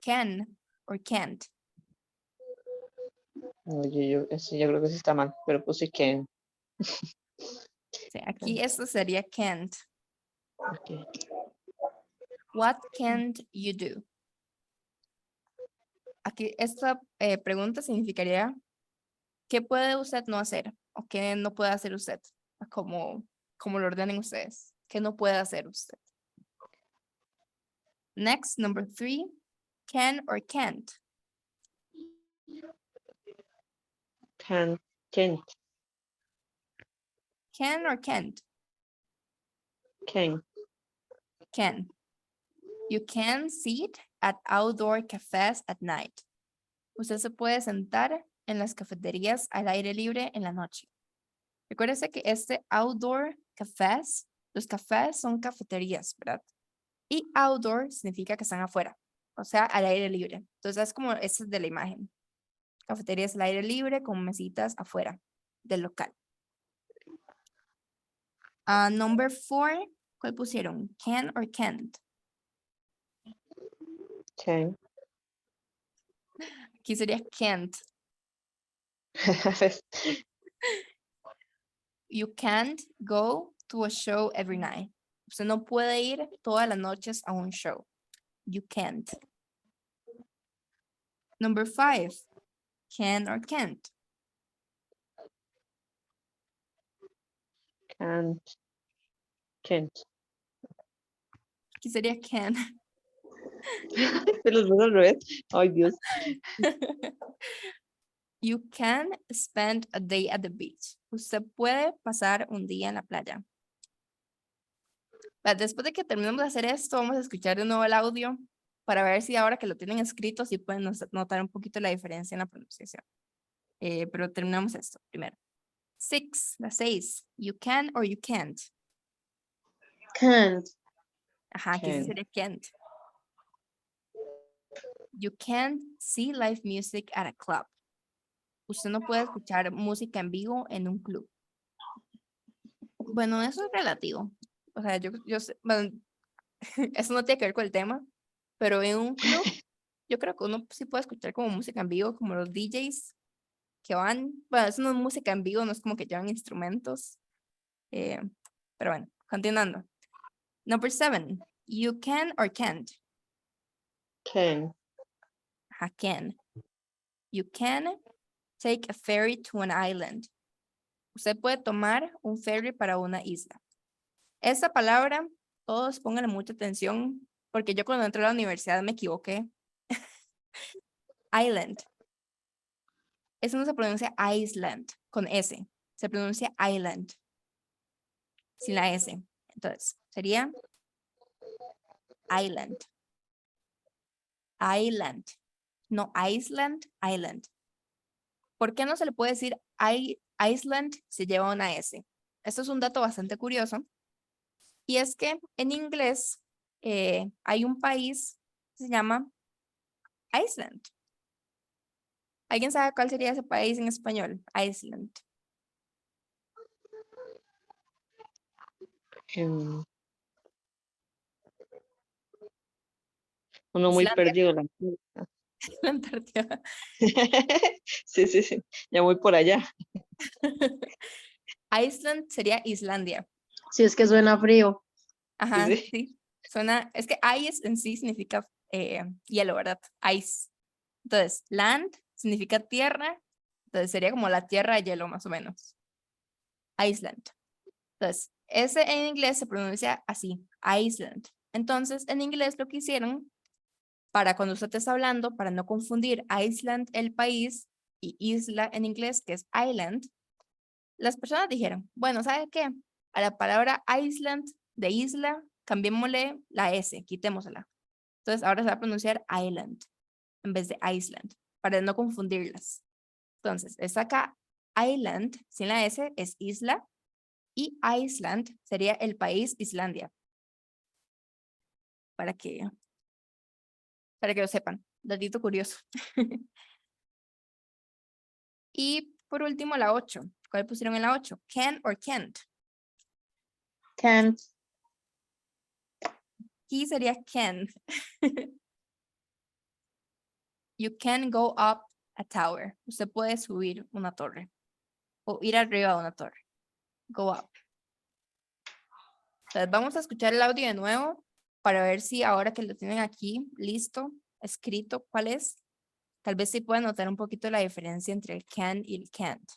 [SPEAKER 1] Can or can't?
[SPEAKER 10] Oye, yo creo que sí está mal, pero puse can.
[SPEAKER 1] Sí, aquí esto sería can't.
[SPEAKER 10] Okay.
[SPEAKER 1] What can't you do? Aquí esta pregunta significaría ¿qué puede usted no hacer? ¿O qué no puede hacer usted? Como lo ordenen ustedes. ¿Qué no puede hacer usted? Next, number 3, can or can't?
[SPEAKER 10] Can. Can't.
[SPEAKER 1] Can or can't?
[SPEAKER 10] Can.
[SPEAKER 1] Can. You can sit at outdoor cafes at night. Usted se puede sentar en las cafeterías al aire libre en la noche. Recuérdese que este outdoor cafés, los cafés son cafeterías, ¿verdad? Y outdoor significa que están afuera, o sea, al aire libre. Entonces es como esta es de la imagen. Cafeterías al aire libre con mesitas afuera del local. Number 4, ¿cuál pusieron? Can or can't?
[SPEAKER 10] Can.
[SPEAKER 1] Aquí sería can't. You can't go to a show every night. Usted no puede ir todas las noches a un show. You can't. Number 5, can or can't?
[SPEAKER 10] Can't. Can't.
[SPEAKER 1] Aquí sería can.
[SPEAKER 10] Se los veo al revés. Ay, Dios.
[SPEAKER 1] You can spend a day at the beach. Usted puede pasar un día en la playa. Después de que terminemos de hacer esto, vamos a escuchar de nuevo el audio para ver si ahora que lo tienen escrito, si pueden notar un poquito la diferencia en la pronunciación. Pero terminamos esto primero. 6, la 6. You can or you can't.
[SPEAKER 10] Can't.
[SPEAKER 1] Ajá, aquí sí sería can't. You can't see live music at a club. Usted no puede escuchar música en vivo en un club. Bueno, eso es relativo. O sea, yo sé, bueno, eso no tiene que ver con el tema, pero en un club, yo creo que uno sí puede escuchar como música en vivo, como los DJs que van, bueno, eso no es música en vivo, no es como que llevan instrumentos. Pero bueno, continuando. Number 7, you can or can't.
[SPEAKER 10] Can.
[SPEAKER 1] Ajá, can. You can take a ferry to an island. Usted puede tomar un ferry para una isla. Esta palabra, todos pónganle mucha atención, porque yo cuando entré a la universidad me equivoqué. Island. Eso no se pronuncia Iceland con S. Se pronuncia island. Sin la S. Entonces, sería island. Island. No Iceland, island. ¿Por qué no se le puede decir Iceland si lleva una S? Esto es un dato bastante curioso. Y es que en inglés hay un país que se llama Iceland. ¿Alguien sabe cuál sería ese país en español? Iceland.
[SPEAKER 10] Uno muy
[SPEAKER 1] Islandia.
[SPEAKER 10] perdido.
[SPEAKER 1] La Antártida.
[SPEAKER 10] Sí, sí, sí. Ya voy por allá.
[SPEAKER 1] Iceland sería Islandia.
[SPEAKER 10] Sí, es que suena frío.
[SPEAKER 1] Ajá,
[SPEAKER 10] Sí,
[SPEAKER 1] sí.
[SPEAKER 10] sí.
[SPEAKER 1] Suena, es que ice en sí significa hielo, ¿verdad? Ice. Entonces, land significa tierra. Entonces sería como la tierra de hielo, más o menos. Iceland. Entonces, ese en inglés se pronuncia así, Iceland. Entonces, en inglés lo que hicieron, para cuando usted está hablando, para no confundir Iceland, el país, y isla en inglés, que es island, las personas dijeron, bueno, ¿sabe qué? A la palabra Iceland de isla, cambiémosle la S, quitémosla. Entonces, ahora se va a pronunciar island en vez de Iceland, para no confundirlas. Entonces, esta acá, island, sin la S, es isla, y Iceland sería el país Islandia. Para que lo sepan. Datito curioso. Y por último, la 8. ¿Cuál pusieron en la 8? Can or can't.
[SPEAKER 10] Can't.
[SPEAKER 1] Aquí sería can. You can go up a tower. Usted puede subir una torre. O ir arriba de una torre. Go up. Entonces vamos a escuchar el audio de nuevo para ver si ahora que lo tienen aquí listo, escrito, cuál es. Tal vez sí puedan notar un poquito la diferencia entre el can y el can't.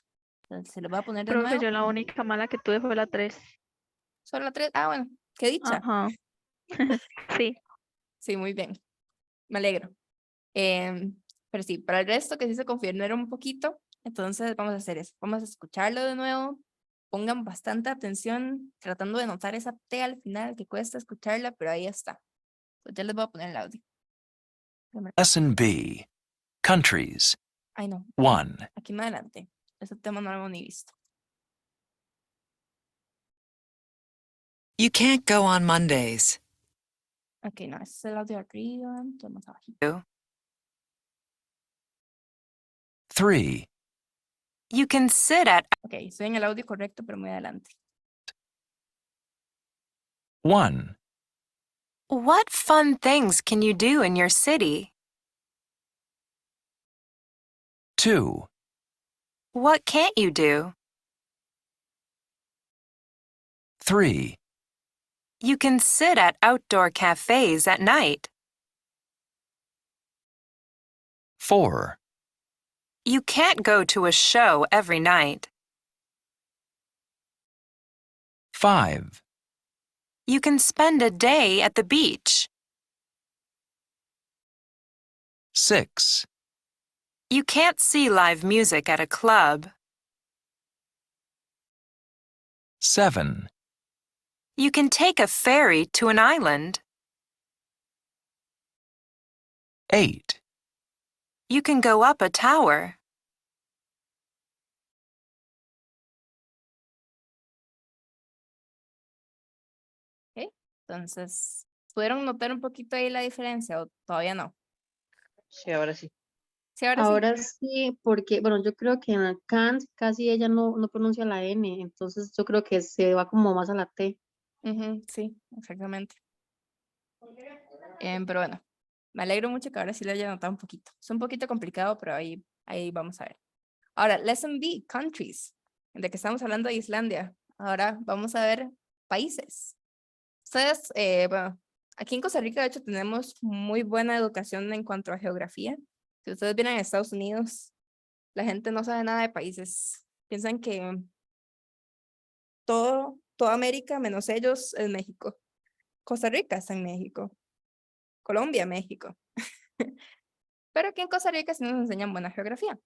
[SPEAKER 1] Entonces se lo voy a poner de
[SPEAKER 12] Profe,
[SPEAKER 1] nuevo.
[SPEAKER 12] yo la única mala que tuve fue la 3.
[SPEAKER 1] Solo la 3. Ah, bueno, qué dicha.
[SPEAKER 12] Ajá. Sí.
[SPEAKER 1] Sí, muy bien. Me alegro. Pero sí, para el resto que sí se confirmaron un poquito, entonces vamos a hacer eso. Vamos a escucharlo de nuevo. Pongan bastante atención, tratando de notar esa T al final que cuesta escucharla, pero ahí está. Pues ya les voy a poner el audio.
[SPEAKER 3] Lesson B. Countries.
[SPEAKER 1] Ay, no.
[SPEAKER 3] 1.
[SPEAKER 1] Aquí más adelante. Ese tema no lo hemos ni visto.
[SPEAKER 15] You can't go on Mondays.
[SPEAKER 1] Ok, no, ese es el audio de arriba, entonces más abajito.
[SPEAKER 3] 3.
[SPEAKER 8] You can sit at.
[SPEAKER 1] Ok, estoy en el audio correcto, pero muy adelante.
[SPEAKER 3] 1.
[SPEAKER 8] What fun things can you do in your city?
[SPEAKER 3] 2.
[SPEAKER 8] What can't you do?
[SPEAKER 3] 3.
[SPEAKER 8] You can sit at outdoor cafes at night.
[SPEAKER 3] 4.
[SPEAKER 8] You can't go to a show every night.
[SPEAKER 3] 5.
[SPEAKER 8] You can spend a day at the beach.
[SPEAKER 3] 6.
[SPEAKER 8] You can't see live music at a club.
[SPEAKER 3] 7.
[SPEAKER 8] You can take a ferry to an island.
[SPEAKER 3] 8.
[SPEAKER 8] You can go up a tower.
[SPEAKER 1] Ok, entonces, ¿pudieron notar un poquito ahí la diferencia o todavía no?
[SPEAKER 10] Sí, ahora sí.
[SPEAKER 1] Sí, ahora sí.
[SPEAKER 14] Ahora sí, porque, bueno, yo creo que en la Kant casi ella no pronuncia la N, entonces yo creo que se va como más a la T.
[SPEAKER 1] Sí, exactamente. Pero bueno, me alegro mucho que ahora sí lo haya notado un poquito. Es un poquito complicado, pero ahí vamos a ver. Ahora, Lesson B, countries. De que estamos hablando de Islandia. Ahora vamos a ver países. Ustedes, bueno, aquí en Costa Rica, de hecho, tenemos muy buena educación en cuanto a geografía. Si ustedes vienen a Estados Unidos, La gente no sabe nada de países. Piensan que toda América, menos ellos, es México. Costa Rica está en México. Colombia, México. Pero aquí en Costa Rica sí nos enseñan buena geografía.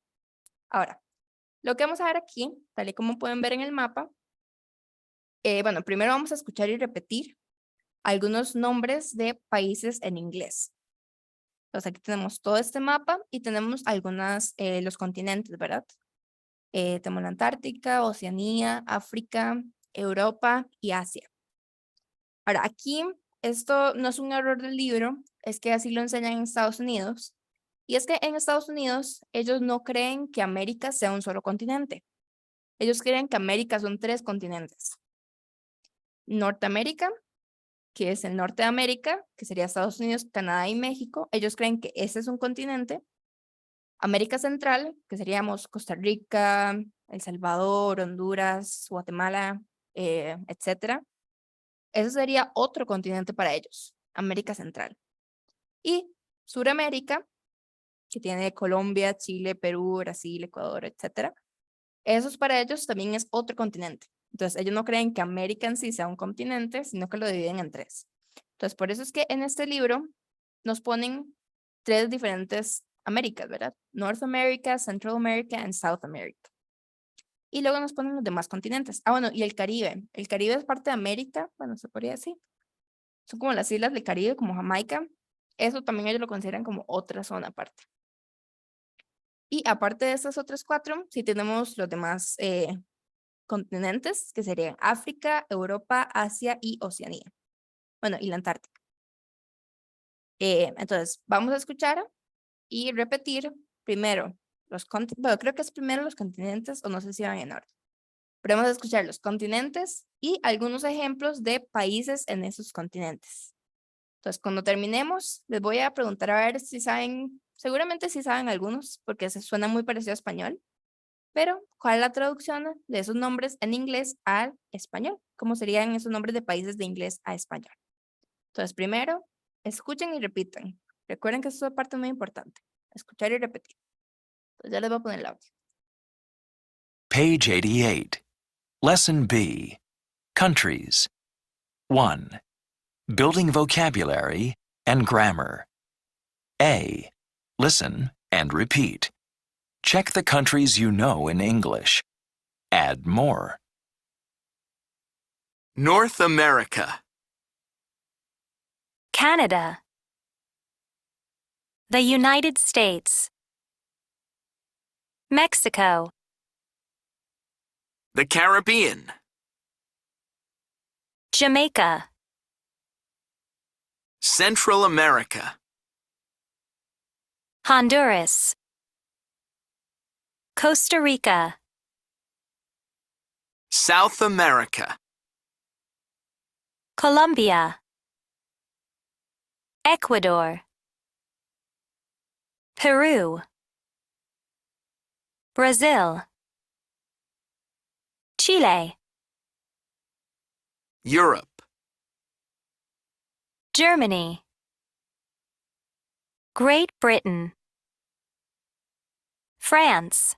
[SPEAKER 1] Ahora, lo que vamos a ver aquí, tal y como pueden ver en el mapa, bueno, primero vamos a escuchar y repetir algunos nombres de países en inglés. Entonces aquí tenemos todo este mapa y tenemos los continentes, ¿verdad? Tenemos la Antártica, Oceanía, África, Europa y Asia. Ahora, aquí esto no es un error del libro, es que así lo enseñan en Estados Unidos. Y es que en Estados Unidos ellos no creen que América sea un solo continente. Ellos creen que América son 3 continentes. Norteamérica, que es el norte de América, que sería Estados Unidos, Canadá y México. Ellos creen que ese es un continente. América Central, que seríamos Costa Rica, El Salvador, Honduras, Guatemala, etcétera. Ese sería otro continente para ellos, América Central. Y Suramérica, que tiene Colombia, Chile, Perú, Brasil, Ecuador, etcétera. Esos para ellos también es otro continente. Entonces, ellos no creen que América en sí sea un continente, sino que lo dividen en 3. Entonces, por eso es que en este libro nos ponen 3 diferentes Américas, ¿verdad? North America, Central America y South America. Y luego nos ponen los demás continentes. Ah, bueno, y el Caribe. El Caribe es parte de América, bueno, se podría decir. Son como las islas del Caribe, como Jamaica. Eso también ellos lo consideran como otra zona aparte. Y aparte de estas otras 4, sí tenemos los demás continentes, que serían África, Europa, Asia y Oceanía. Bueno, y la Antártica. Entonces, vamos a escuchar y repetir primero bueno, creo que es primero los continentes, o no sé si van en orden. Pero vamos a escuchar los continentes y algunos ejemplos de países en esos continentes. Entonces, cuando terminemos, les voy a preguntar a ver si saben, seguramente sí saben algunos, porque se suena muy parecido a español, pero ¿cuál es la traducción de esos nombres en inglés al español? ¿Cómo serían esos nombres de países de inglés a español? Entonces, primero, escuchen y repitan. Recuerden que eso es una parte muy importante. Escuchar y repetir. Entonces, ya les voy a poner el audio.
[SPEAKER 3] Page 88. Lesson B. Countries. 1. Building vocabulary and grammar. A. Listen and repeat. Check the countries you know in English. Add more.
[SPEAKER 11] North America,
[SPEAKER 4] Canada. The United States. Mexico.
[SPEAKER 11] the Caribbean,
[SPEAKER 4] Jamaica.
[SPEAKER 11] Central America,
[SPEAKER 4] Honduras. Costa Rica.
[SPEAKER 11] South America,
[SPEAKER 4] Colombia. Ecuador. Peru. Brazil. Chile.
[SPEAKER 11] Europe,
[SPEAKER 4] Germany. Great Britain. France.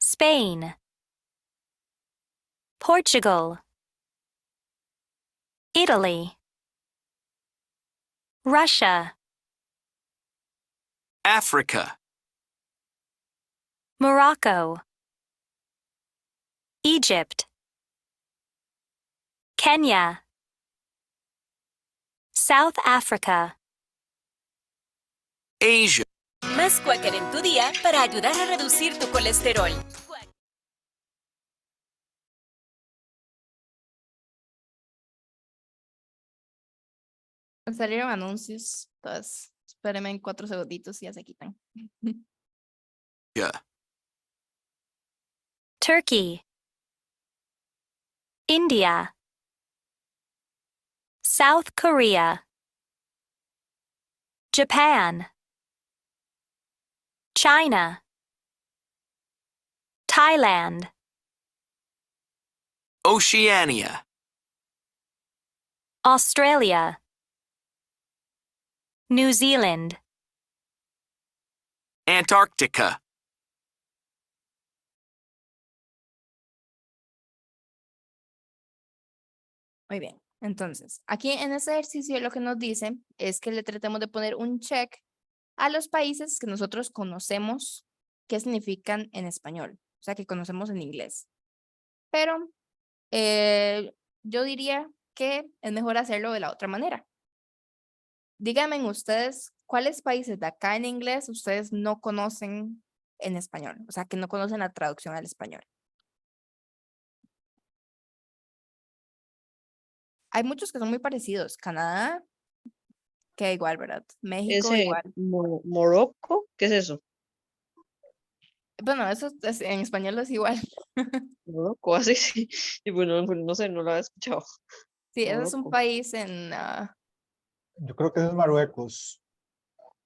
[SPEAKER 4] Spain. Portugal. Italy. Russia.
[SPEAKER 11] Africa,
[SPEAKER 4] Morocco. Egypt. Kenya. South Africa.
[SPEAKER 11] Asia.
[SPEAKER 16] Más Quaker en tu día para ayudar a reducir tu colesterol.
[SPEAKER 1] Salieron anuncios, entonces espérenme en 4 segunditos y ya se quitan.
[SPEAKER 11] Yeah.
[SPEAKER 4] Turkey. India. South Korea. Japan. China. Thailand.
[SPEAKER 11] Oceania,
[SPEAKER 4] Australia. New Zealand.
[SPEAKER 11] Antarctica.
[SPEAKER 1] Muy bien. Entonces, aquí en este ejercicio lo que nos dice es que le tratemos de poner un check a los países que nosotros conocemos qué significan en español, o sea, que conocemos en inglés. Pero yo diría que es mejor hacerlo de la otra manera. Díganme ustedes, ¿cuáles países de acá en inglés ustedes no conocen en español? O sea, que no conocen la traducción al español. Hay muchos que son muy parecidos. Canadá, que igual, ¿verdad? México
[SPEAKER 10] Ese
[SPEAKER 1] igual.
[SPEAKER 10] Morocco, ¿qué es eso?
[SPEAKER 1] Bueno, eso en español es igual.
[SPEAKER 10] Morocco, así sí. Y bueno, no sé, no lo había escuchado.
[SPEAKER 1] Sí, ese es un
[SPEAKER 10] Morocco.
[SPEAKER 1] país en...
[SPEAKER 2] Yo creo que es Marruecos.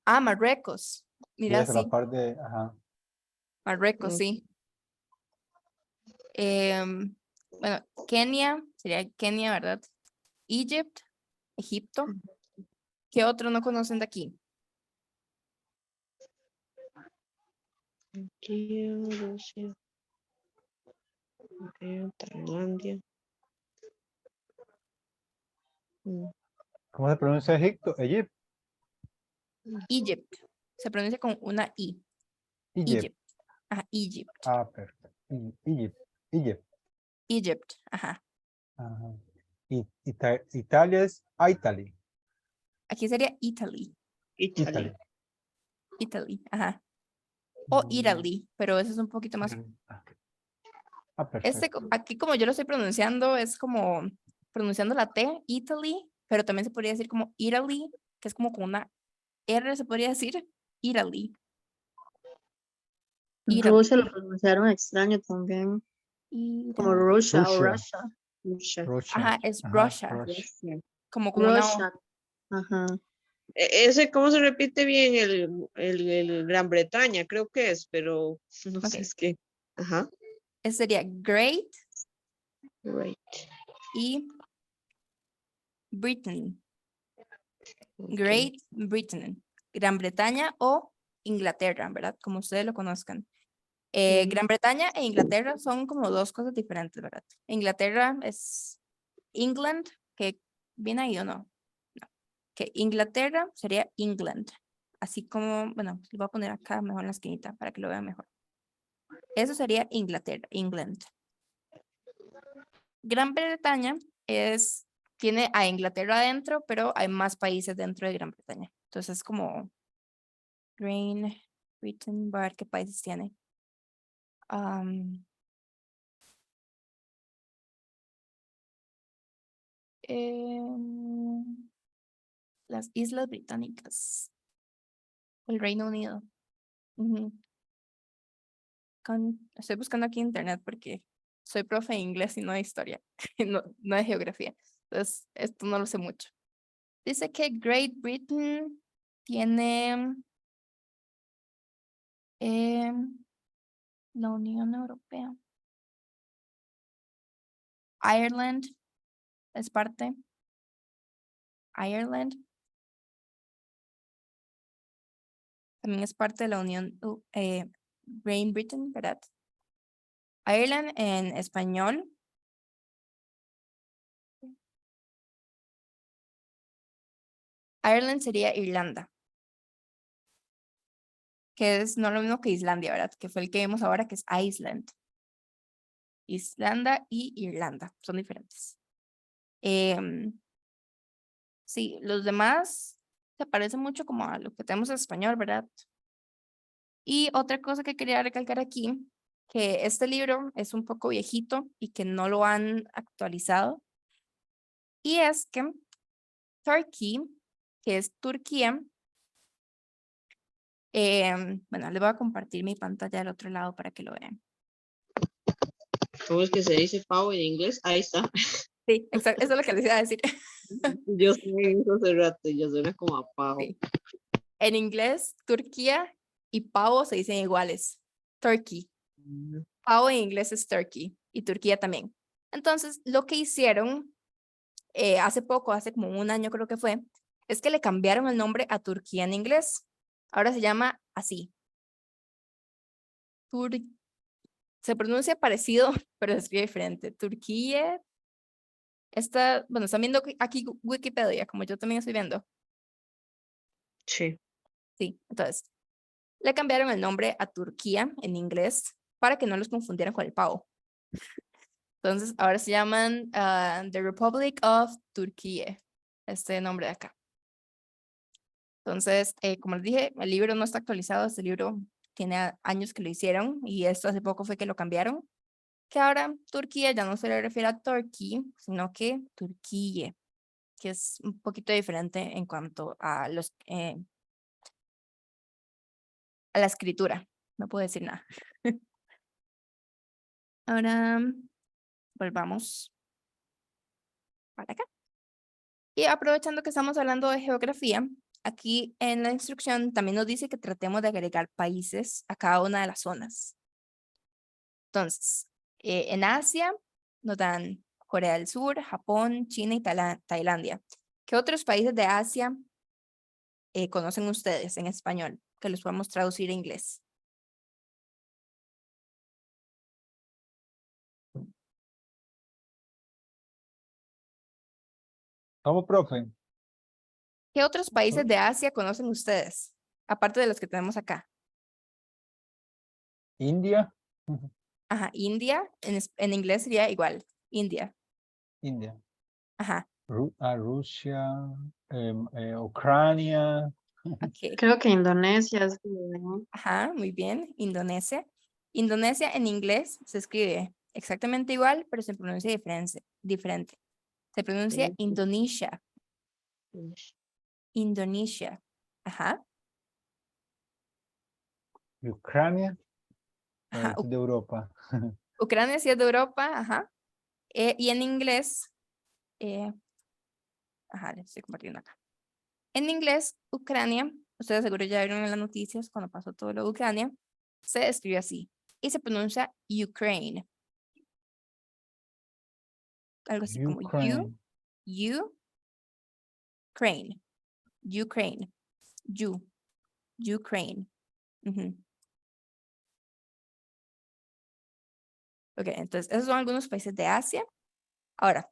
[SPEAKER 1] Marruecos.
[SPEAKER 2] Y
[SPEAKER 1] Mira,
[SPEAKER 2] es a la
[SPEAKER 1] sí,
[SPEAKER 2] par de, ajá.
[SPEAKER 1] Marruecos,
[SPEAKER 10] Mm.
[SPEAKER 1] sí. Bueno, Kenia, sería Kenia, ¿verdad? Egypt, Egipto. ¿Qué otro no conocen de aquí?
[SPEAKER 10] Turquía, Rusia, Tailandia.
[SPEAKER 2] ¿Cómo se pronuncia Egipto? Egipto.
[SPEAKER 1] Egypt. Se pronuncia con una I. Egypt. Ajá, Egypt.
[SPEAKER 2] Ah, perfecto. Egypt. Egypt.
[SPEAKER 1] Egypt. Ajá.
[SPEAKER 2] Ajá. Italia es Italy.
[SPEAKER 1] Aquí sería Italy.
[SPEAKER 2] Italy.
[SPEAKER 1] Italy. Ajá. O Italy, pero eso es un poquito más.
[SPEAKER 2] Ah, perfecto.
[SPEAKER 1] Aquí como yo lo estoy pronunciando, es como pronunciando la T, Italy, pero también se podría decir como Italy, que es como con una R, se podría decir Italy. Italy.
[SPEAKER 14] Rusia lo pronunciaron extraño también, como
[SPEAKER 1] Italy.
[SPEAKER 14] Russia o
[SPEAKER 2] Rusia.
[SPEAKER 14] Russia.
[SPEAKER 2] Russia.
[SPEAKER 1] Ajá, es
[SPEAKER 2] Ajá,
[SPEAKER 1] Russia,
[SPEAKER 2] Russia.
[SPEAKER 1] como con una O.
[SPEAKER 14] Russia. Ajá.
[SPEAKER 10] Ese, ¿cómo se repite bien? El Gran Bretaña, creo que es, pero no sé,
[SPEAKER 1] Ok.
[SPEAKER 10] es que. Ajá.
[SPEAKER 1] Ese sería Great
[SPEAKER 10] Right.
[SPEAKER 1] y Britain.
[SPEAKER 10] Ok.
[SPEAKER 1] Great Britain. Gran Bretaña o Inglaterra, ¿verdad? Como ustedes lo conozcan. Gran Bretaña e Inglaterra son como dos cosas diferentes, ¿verdad? Inglaterra es England, que viene ahí o no. No. Que Inglaterra sería England. Así como, bueno, lo voy a poner acá mejor en la esquinita para que lo vean mejor. Eso sería Inglaterra, England. Gran Bretaña tiene a Inglaterra adentro, pero hay más países dentro de Gran Bretaña. Entonces es como Great Britain, voy a ver qué países tiene. Las Islas Británicas, el Reino Unido. Ujú. Estoy buscando aquí en internet porque soy profe de inglés y no de historia, no de geografía. Entonces, esto no lo sé mucho. Dice que Great Britain tiene la Unión Europea. Ireland es parte. Ireland también es parte de la Unión Great Britain, ¿verdad? Ireland en español. Ireland sería Irlanda, que es no lo mismo que Islandia, ¿verdad? Que fue el que vimos ahora, que es Iceland. Islanda y Irlanda son diferentes. Sí, los demás se parecen mucho como a lo que tenemos en español, ¿verdad? Y otra cosa que quería recalcar aquí, que este libro es un poco viejito y que no lo han actualizado. Y es que Turkey, que es Turquía, bueno, les voy a compartir mi pantalla del otro lado para que lo vean.
[SPEAKER 10] ¿Cómo es que se dice pavo en inglés? Ahí está.
[SPEAKER 1] Sí, exacto, eso es lo que les iba a decir.
[SPEAKER 10] Yo sé eso hace rato, ya suena como a pavo.
[SPEAKER 1] Sí. En inglés, Turquía y pavo se dicen iguales. Turkey. Pavo en inglés es turkey y Turquía también. Entonces, lo que hicieron hace poco, hace como un año creo que fue, es que le cambiaron el nombre a Turquía en inglés. Ahora se llama así, se pronuncia parecido, pero se escribe diferente. Turquía. Bueno, están viendo aquí Wikipedia, como yo también estoy viendo.
[SPEAKER 10] Sí.
[SPEAKER 1] Sí, entonces, le cambiaron el nombre a Turquía en inglés para que no los confundieran con el pavo. Entonces, ahora se llaman The Republic of Turkey, este nombre de acá. Entonces, como les dije, el libro no está actualizado, este libro tiene años que lo hicieron y esto hace poco fue que lo cambiaron, que ahora Turquía ya no se le refiere a Turkey, sino que Turquía, que es un poquito diferente en cuanto a a la escritura, no puedo decir nada. Ahora volvamos para acá. Y aprovechando que estamos hablando de geografía, aquí en la instrucción también nos dice que tratemos de agregar países a cada una de las zonas. Entonces, en Asia nos dan Corea del Sur, Japón, China y Tailandia. ¿Qué otros países de Asia conocen ustedes en español? Que los podemos traducir a inglés.
[SPEAKER 2] ¿Cómo, profe?
[SPEAKER 1] ¿Qué otros países de Asia conocen ustedes? Aparte de los que tenemos acá.
[SPEAKER 2] India.
[SPEAKER 1] Ajá, India, en inglés sería igual, India.
[SPEAKER 2] India.
[SPEAKER 1] Ajá,
[SPEAKER 2] Rusia, Ucrania.
[SPEAKER 1] ok.
[SPEAKER 14] Creo que Indonesia es como,
[SPEAKER 1] Ajá, muy bien, Indonesia. Indonesia en inglés se escribe exactamente igual, pero se pronuncia diferente. Se pronuncia
[SPEAKER 10] Sí.
[SPEAKER 1] Indonesia. Indonesia. Ajá,
[SPEAKER 2] Ucrania.
[SPEAKER 1] ajá.
[SPEAKER 2] Es de Europa.
[SPEAKER 1] Ucrania sí es de Europa, ajá. Y en inglés, ajá, les estoy compartiendo acá. En inglés, Ucrania, ustedes seguro ya vieron en las noticias cuando pasó todo lo de Ucrania, se escribe así y se pronuncia Ukraine. Algo así como
[SPEAKER 2] Ukraine.
[SPEAKER 1] Ukraine, Ukraine, Ukraine. Ujú. Ok, entonces esos son algunos países de Asia. Ahora,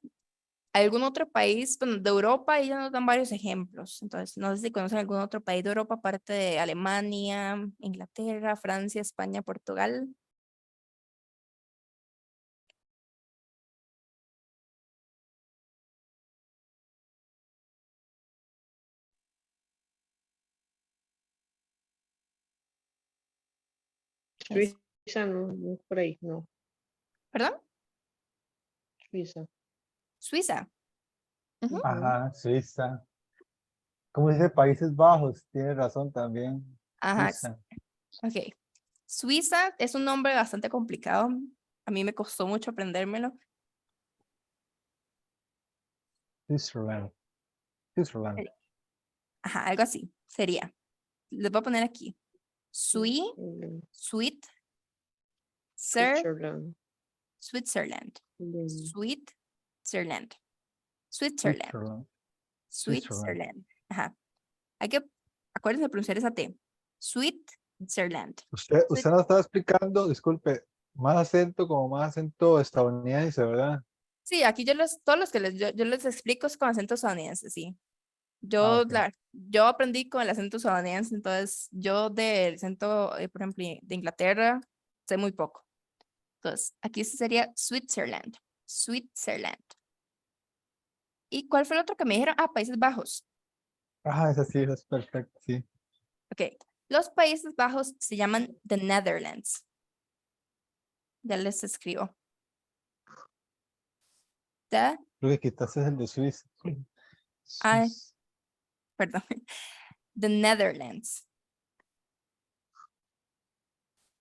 [SPEAKER 1] ¿algún otro país? Bueno, de Europa ellos nos dan varios ejemplos. Entonces, no sé si conocen algún otro país de Europa aparte de Alemania, Inglaterra, Francia, España, Portugal.
[SPEAKER 10] Suiza no, por ahí, no.
[SPEAKER 1] ¿Perdón?
[SPEAKER 10] Suiza.
[SPEAKER 1] Suiza. Ujú.
[SPEAKER 2] Ajá, Suiza. ¿Cómo dice Países Bajos? Tiene razón también.
[SPEAKER 1] Ajá,
[SPEAKER 2] Suiza.
[SPEAKER 1] ok. Suiza es un nombre bastante complicado. A mí me costó mucho aprendérmelo.
[SPEAKER 2] Switzerland. Switzerland.
[SPEAKER 1] Ajá, algo así sería. Les voy a poner aquí. Sweet, Switzerland,
[SPEAKER 10] Switzerland.
[SPEAKER 1] Switzerland, Switzerland,
[SPEAKER 2] Switzerland.
[SPEAKER 1] Switzerland. Ajá. Hay que, acuérdense de pronunciar esa T. Switzerland.
[SPEAKER 2] Usted nos estaba explicando, disculpe, más acento como más acento estadounidense, ¿verdad?
[SPEAKER 1] Sí, aquí todos los que yo les explico es con acento estadounidense, sí.
[SPEAKER 2] Ok.
[SPEAKER 1] Yo aprendí con el acento estadounidense, entonces yo del acento, por ejemplo, de Inglaterra, sé muy poco. Entonces, aquí sería Switzerland. Switzerland. ¿Y cuál fue el otro que me dijeron? Ah, Países Bajos.
[SPEAKER 2] Esa sí, es perfecto, sí.
[SPEAKER 1] Ok. Los Países Bajos se llaman The Netherlands. Ya les escribo.
[SPEAKER 2] Creo que quizás es el de Suiza.
[SPEAKER 1] Perdón. The Netherlands.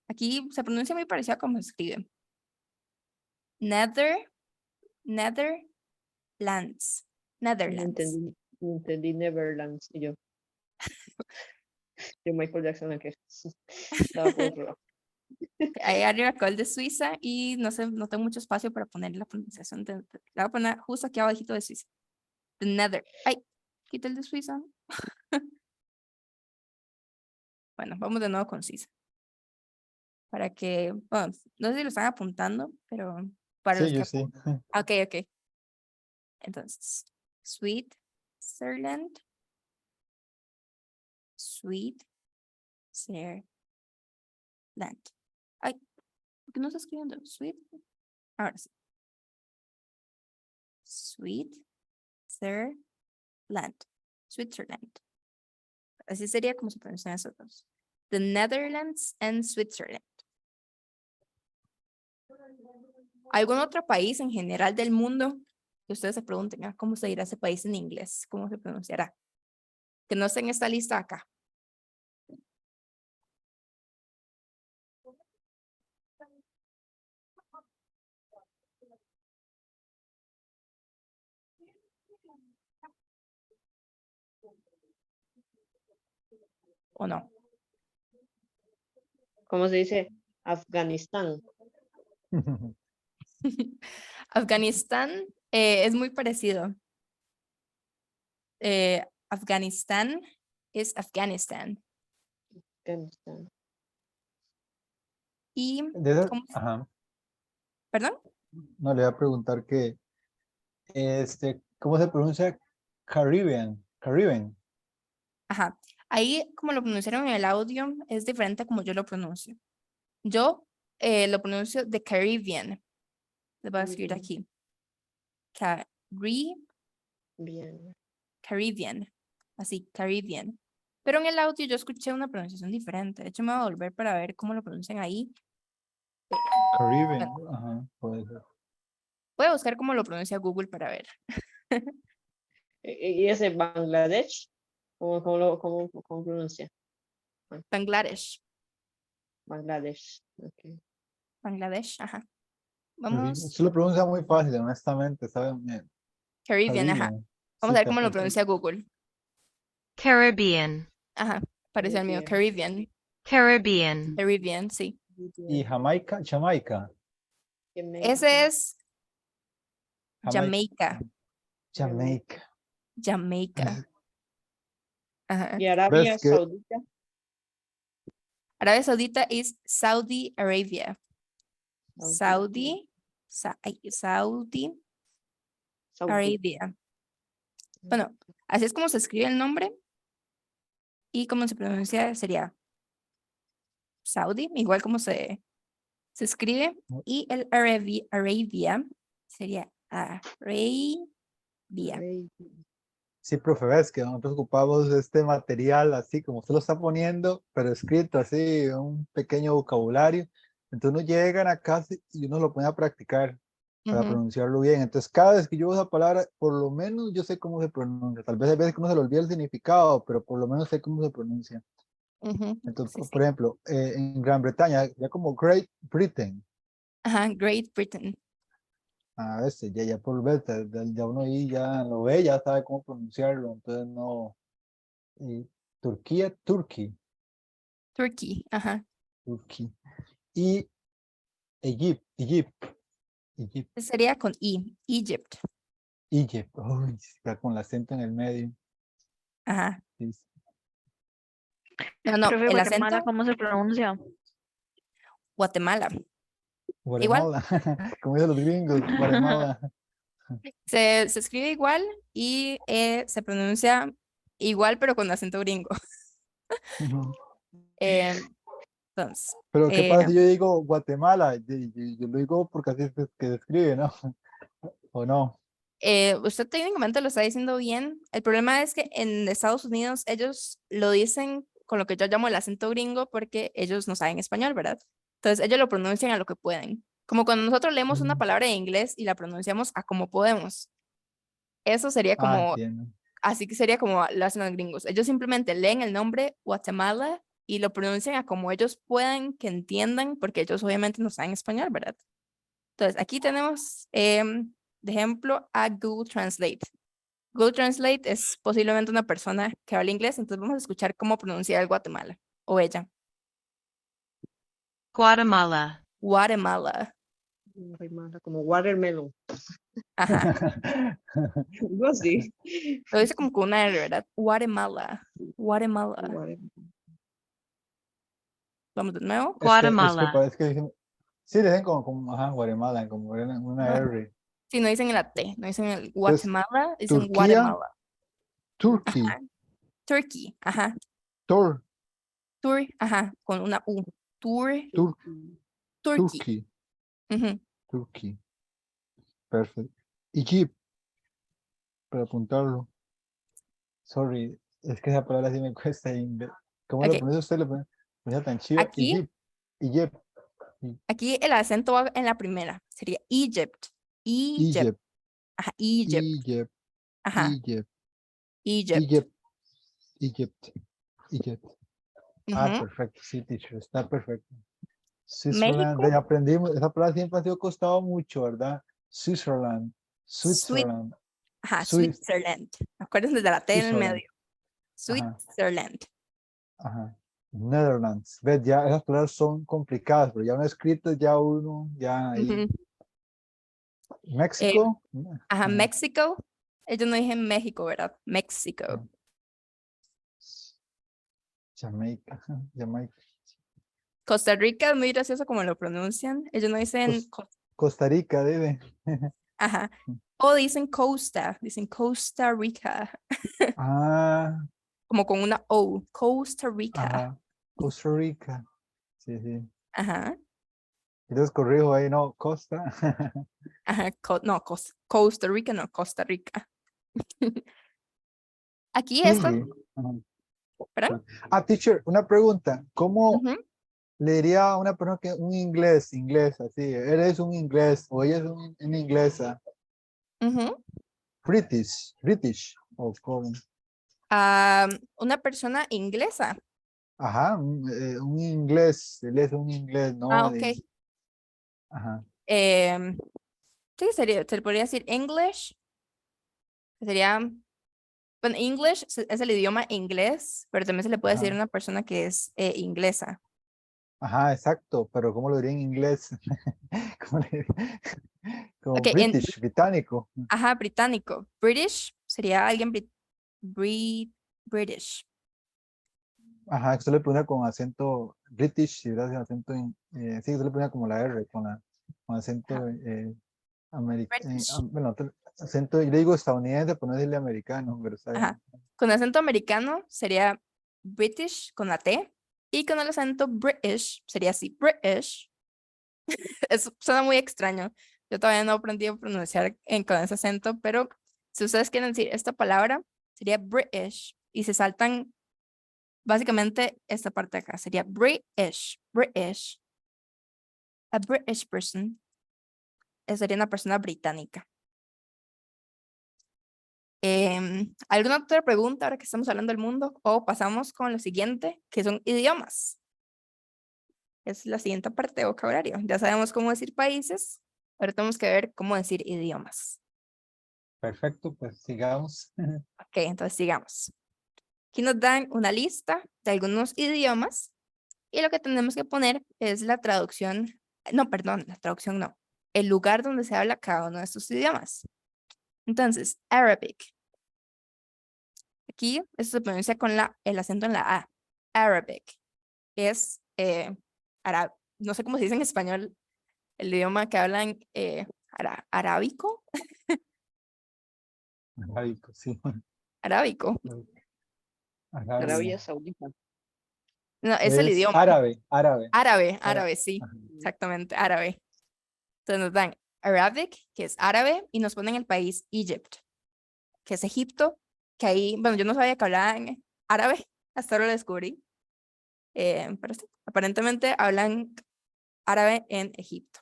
[SPEAKER 1] Aquí se pronuncia muy parecido a como se escribe. Netherlands. Netherlands.
[SPEAKER 10] No entendí Neverlands y yo. Yo Michael Jackson aquí. Estaba por otro lado.
[SPEAKER 1] Ahí arriba con el de Suiza y no sé, no tengo mucho espacio para poner la pronunciación. La voy a poner justo aquí abajito de Suiza. The Nether. Ay, quita el de Suiza. Bueno, vamos de nuevo con Suiza. para que, bueno, no sé si lo están apuntando, pero para
[SPEAKER 2] Sí,
[SPEAKER 1] los que
[SPEAKER 2] yo sí.
[SPEAKER 1] apuntan. Ok, ok. Entonces, Switzerland, Switzerland. Ay, ¿por qué no está escribiendo? Ahora sí. Switzerland. Switzerland. Así sería como se pronuncian esos dos. The Netherlands and Switzerland. ¿Algún otro país en general del mundo que ustedes se pregunten, cómo se dirá ese país en inglés? ¿Cómo se pronunciará? Que no esté en esta lista acá. ¿O no?
[SPEAKER 10] ¿Cómo se dice? Afganistán.
[SPEAKER 1] Afganistán es muy parecido. Afganistán es Afganistán.
[SPEAKER 10] Afganistán.
[SPEAKER 1] Y,
[SPEAKER 2] Ajá.
[SPEAKER 1] ¿perdón?
[SPEAKER 2] No, le voy a preguntar que, ¿cómo se pronuncia Caribbean? Caribbean.
[SPEAKER 1] Ajá. Ahí, como lo pronunciaron en el audio, es diferente a como yo lo pronuncio. Yo lo pronuncio de Caribbean. Le voy a escribir aquí.
[SPEAKER 10] Bien.
[SPEAKER 1] Caribbean. Así, Caribbean. Pero en el audio yo escuché una pronunciación diferente. De hecho, me voy a volver para ver cómo lo pronuncian ahí.
[SPEAKER 2] Caribbean.
[SPEAKER 1] Bueno,
[SPEAKER 2] Ajá, puede ser.
[SPEAKER 1] voy a buscar cómo lo pronuncia Google para ver.
[SPEAKER 10] ¿Y ese Bangladesh? ¿Cómo pronuncia?
[SPEAKER 1] Bangladesh.
[SPEAKER 10] Bangladesh. Okay.
[SPEAKER 1] Bangladesh, ajá.
[SPEAKER 2] Sí,
[SPEAKER 1] Vamos.
[SPEAKER 2] se lo pronuncia muy fácil, honestamente, ¿saben?
[SPEAKER 1] Caribbean, ajá.
[SPEAKER 2] Caribbean.
[SPEAKER 1] Vamos
[SPEAKER 2] Sí,
[SPEAKER 1] a ver
[SPEAKER 2] está
[SPEAKER 1] cómo lo
[SPEAKER 2] fácil.
[SPEAKER 1] pronuncia Google.
[SPEAKER 15] Caribbean.
[SPEAKER 1] Ajá, parece el mío. Caribbean.
[SPEAKER 15] Caribbean.
[SPEAKER 1] Caribbean, sí.
[SPEAKER 2] Y Jamaica.
[SPEAKER 1] Ese es
[SPEAKER 2] Jamaica.
[SPEAKER 1] Jamaica. Jamaica. Ajá.
[SPEAKER 10] ¿Y Arabia
[SPEAKER 2] ¿Ves que?
[SPEAKER 10] Saudita?
[SPEAKER 1] Arabia Saudita es Saudi Arabia. Saudi Arabia. Bueno, así es como se escribe el nombre y como se pronuncia sería Saudi, igual como se escribe. Y el Arabia sería Arabia.
[SPEAKER 2] Sí, profe, ves que nosotros ocupamos este material así como usted lo está poniendo, pero escrito así, un pequeño vocabulario. Entonces uno llegan a casa y uno lo pone a practicar para pronunciarlo bien. Entonces cada vez que yo uso esa palabra, por lo menos yo sé cómo se pronuncia. Tal vez hay veces que uno se le olvida el significado, pero por lo menos sé cómo se pronuncia. Entonces,
[SPEAKER 1] Sí, sí.
[SPEAKER 2] por ejemplo, en Gran Bretaña, ya como Great Britain.
[SPEAKER 1] Ajá, Great Britain.
[SPEAKER 2] A veces, ya por ver, ya uno ahí ya lo ve, ya sabe cómo pronunciarlo, entonces no. Turquía,
[SPEAKER 1] Turkey, ajá.
[SPEAKER 2] Turquía. Y Egypt.
[SPEAKER 1] Sería con Egypt.
[SPEAKER 2] Egypt, uy, está con el acento en el medio.
[SPEAKER 1] Ajá.
[SPEAKER 2] Sí.
[SPEAKER 1] No,
[SPEAKER 12] Profe,
[SPEAKER 1] el
[SPEAKER 12] Guatemala,
[SPEAKER 1] acento,
[SPEAKER 12] ¿cómo se pronuncia?
[SPEAKER 1] Guatemala. Igual,
[SPEAKER 2] Guatemala, como dicen los gringos, Guatemala.
[SPEAKER 1] se escribe igual y se pronuncia igual, pero con acento gringo. Entonces,
[SPEAKER 2] Pero ¿qué pasa si yo digo Guatemala? Yo lo digo porque así es que se escribe, ¿no? ¿O no?
[SPEAKER 1] usted técnicamente lo está diciendo bien. El problema es que en Estados Unidos ellos lo dicen con lo que yo llamo el acento gringo porque ellos no saben español, ¿verdad? Entonces ellos lo pronuncian a lo que pueden. Como cuando nosotros leemos una palabra en inglés y la pronunciamos a como podemos. Eso sería como,
[SPEAKER 2] Entiendo.
[SPEAKER 1] así que sería como lo hacen los gringos. Ellos simplemente leen el nombre Guatemala y lo pronuncian a como ellos puedan, que entiendan, porque ellos obviamente no saben español, ¿verdad? Entonces aquí tenemos de ejemplo a Google Translate. Google Translate es posiblemente una persona que habla inglés, entonces vamos a escuchar cómo pronuncia el Guatemala o ella.
[SPEAKER 15] Guatemala.
[SPEAKER 1] Guatemala.
[SPEAKER 10] Como watermelon.
[SPEAKER 1] Ajá.
[SPEAKER 10] Algo así.
[SPEAKER 1] Lo dice como con una R, ¿verdad? Guatemala. Guatemala. Vamos de nuevo.
[SPEAKER 15] Guatemala.
[SPEAKER 2] Es que dicen, sí, dicen como ajá, Guatemala, como una
[SPEAKER 1] No,
[SPEAKER 2] R.
[SPEAKER 1] sí, no dicen la T, no dicen el
[SPEAKER 2] Entonces,
[SPEAKER 1] Guatemala, dicen
[SPEAKER 2] Turquía,
[SPEAKER 1] Guatemala.
[SPEAKER 2] Turkey,
[SPEAKER 1] Ajá. Turkey, ajá.
[SPEAKER 2] Tur,
[SPEAKER 1] Ajá, con una U.
[SPEAKER 2] Tur,
[SPEAKER 1] Turkey.
[SPEAKER 2] Turkey,
[SPEAKER 1] Ujú.
[SPEAKER 2] Turkey. Perfecto. Egypt, para apuntarlo. Sorry, es que esa palabra sí me cuesta. ¿Cómo lo
[SPEAKER 1] Ok,
[SPEAKER 2] pronuncia usted? Lo pronuncia tan chido.
[SPEAKER 1] aquí,
[SPEAKER 2] Egypt, Egypt,
[SPEAKER 1] aquí el acento va en la primera. Sería Egypt. Egypt.
[SPEAKER 2] Egypt,
[SPEAKER 1] Ajá, Egypt.
[SPEAKER 2] Egypt,
[SPEAKER 1] Ajá,
[SPEAKER 2] Egypt,
[SPEAKER 1] Egypt.
[SPEAKER 2] Egypt, Egypt, Egypt. Ah,
[SPEAKER 1] Ujú.
[SPEAKER 2] perfecto, sí, teacher, está perfecto. Switzerland,
[SPEAKER 1] México,
[SPEAKER 2] aprendimos, esa palabra siempre ha sido costado mucho, ¿verdad? Switzerland,
[SPEAKER 1] Sweet,
[SPEAKER 2] Switzerland,
[SPEAKER 1] ajá,
[SPEAKER 2] Swiss,
[SPEAKER 1] Switzerland. Acuérdense de la T en el
[SPEAKER 2] Switzerland,
[SPEAKER 1] medio.
[SPEAKER 2] ajá,
[SPEAKER 1] Switzerland.
[SPEAKER 2] ajá. Netherlands, ves, ya esas palabras son complicadas, pero ya uno escrito, ya uno, ya ahí.
[SPEAKER 1] Ujú. Eh,
[SPEAKER 2] México,
[SPEAKER 1] ajá,
[SPEAKER 2] ajá,
[SPEAKER 1] México. Ellos no dije México, ¿verdad? México.
[SPEAKER 2] ajá. Jamaica, ajá, Jamaica.
[SPEAKER 1] Costa Rica es muy gracioso como lo pronuncian. Ellos no dicen,
[SPEAKER 2] Costa Rica, debe.
[SPEAKER 1] ajá. O dicen Costa, dicen Costa Rica.
[SPEAKER 2] Ah,
[SPEAKER 1] Como con una O. Costa Rica.
[SPEAKER 2] ajá, Costa Rica, sí, sí.
[SPEAKER 1] Ajá.
[SPEAKER 2] Entonces corrijo ahí, no, Costa.
[SPEAKER 1] Ajá. No, Costa Rica, no, Costa Rica. Aquí esto,
[SPEAKER 2] Chile. Ajá.
[SPEAKER 1] ¿perdón?
[SPEAKER 2] Ah, teacher, una pregunta. ¿Cómo
[SPEAKER 1] Ujú,
[SPEAKER 2] le diría a una persona que un inglés, así? Eres un inglés o ella es una inglesa.
[SPEAKER 1] ujú.
[SPEAKER 2] British, o como.
[SPEAKER 1] Ah, una persona inglesa.
[SPEAKER 2] Ajá, un inglés, él es un inglés,
[SPEAKER 1] Ah,
[SPEAKER 2] ¿no?
[SPEAKER 1] ok.
[SPEAKER 2] Ajá,
[SPEAKER 1] Sí, se le podría decir English. Sería, bueno, English es el idioma inglés, pero también se le puede decir a
[SPEAKER 2] ajá,
[SPEAKER 1] una persona que es inglesa.
[SPEAKER 2] ajá, exacto, pero ¿cómo lo diría en inglés? ¿Cómo le como
[SPEAKER 1] Ok,
[SPEAKER 2] British, británico.
[SPEAKER 1] ajá, británico. British sería alguien British.
[SPEAKER 2] Ajá, usted le pone con acento British, si hubiera acento, sí, usted le pone como la R, con acento
[SPEAKER 1] Ajá,
[SPEAKER 2] americano,
[SPEAKER 1] British.
[SPEAKER 2] bueno, acento, yo le digo estadounidense, pero no decirle americano, pero está
[SPEAKER 1] Ajá.
[SPEAKER 2] bien.
[SPEAKER 1] Con acento americano sería British con la T. Y con el acento British sería así, British. Eso suena muy extraño. Yo todavía no aprendí a pronunciar con ese acento, pero si ustedes quieren decir esta palabra, sería British. Y se saltan básicamente esta parte de acá. Sería British, British. A British person. Sería una persona británica. ¿Alguna otra pregunta ahora que estamos hablando del mundo? O pasamos con lo siguiente, que son idiomas. Es la siguiente parte de vocabulario. Ya sabemos cómo decir países, ahora tenemos que ver cómo decir idiomas.
[SPEAKER 2] Perfecto, pues sigamos.
[SPEAKER 1] Ok, entonces sigamos. Aquí nos dan una lista de algunos idiomas y lo que tenemos que poner es la traducción, no, perdón, la traducción no, el lugar donde se habla cada uno de estos idiomas. Entonces, Arabic. Aquí esto se pronuncia con el acento en la A. Arabic es no sé cómo se dice en español el idioma que hablan arábico.
[SPEAKER 2] Arábico, sí.
[SPEAKER 1] Arábico.
[SPEAKER 10] Arabia
[SPEAKER 2] Arabia.
[SPEAKER 10] Saudita.
[SPEAKER 1] No, es el
[SPEAKER 2] Es
[SPEAKER 1] idioma.
[SPEAKER 2] árabe, árabe.
[SPEAKER 1] Árabe, sí,
[SPEAKER 2] Ajá.
[SPEAKER 1] exactamente, árabe. Entonces nos dan Arabic, que es árabe, y nos ponen el país Egypt, que es Egipto, que ahí, bueno, yo no sabía que hablaban árabe, hasta ahora lo descubrí. Pero sí, aparentemente hablan árabe en Egipto.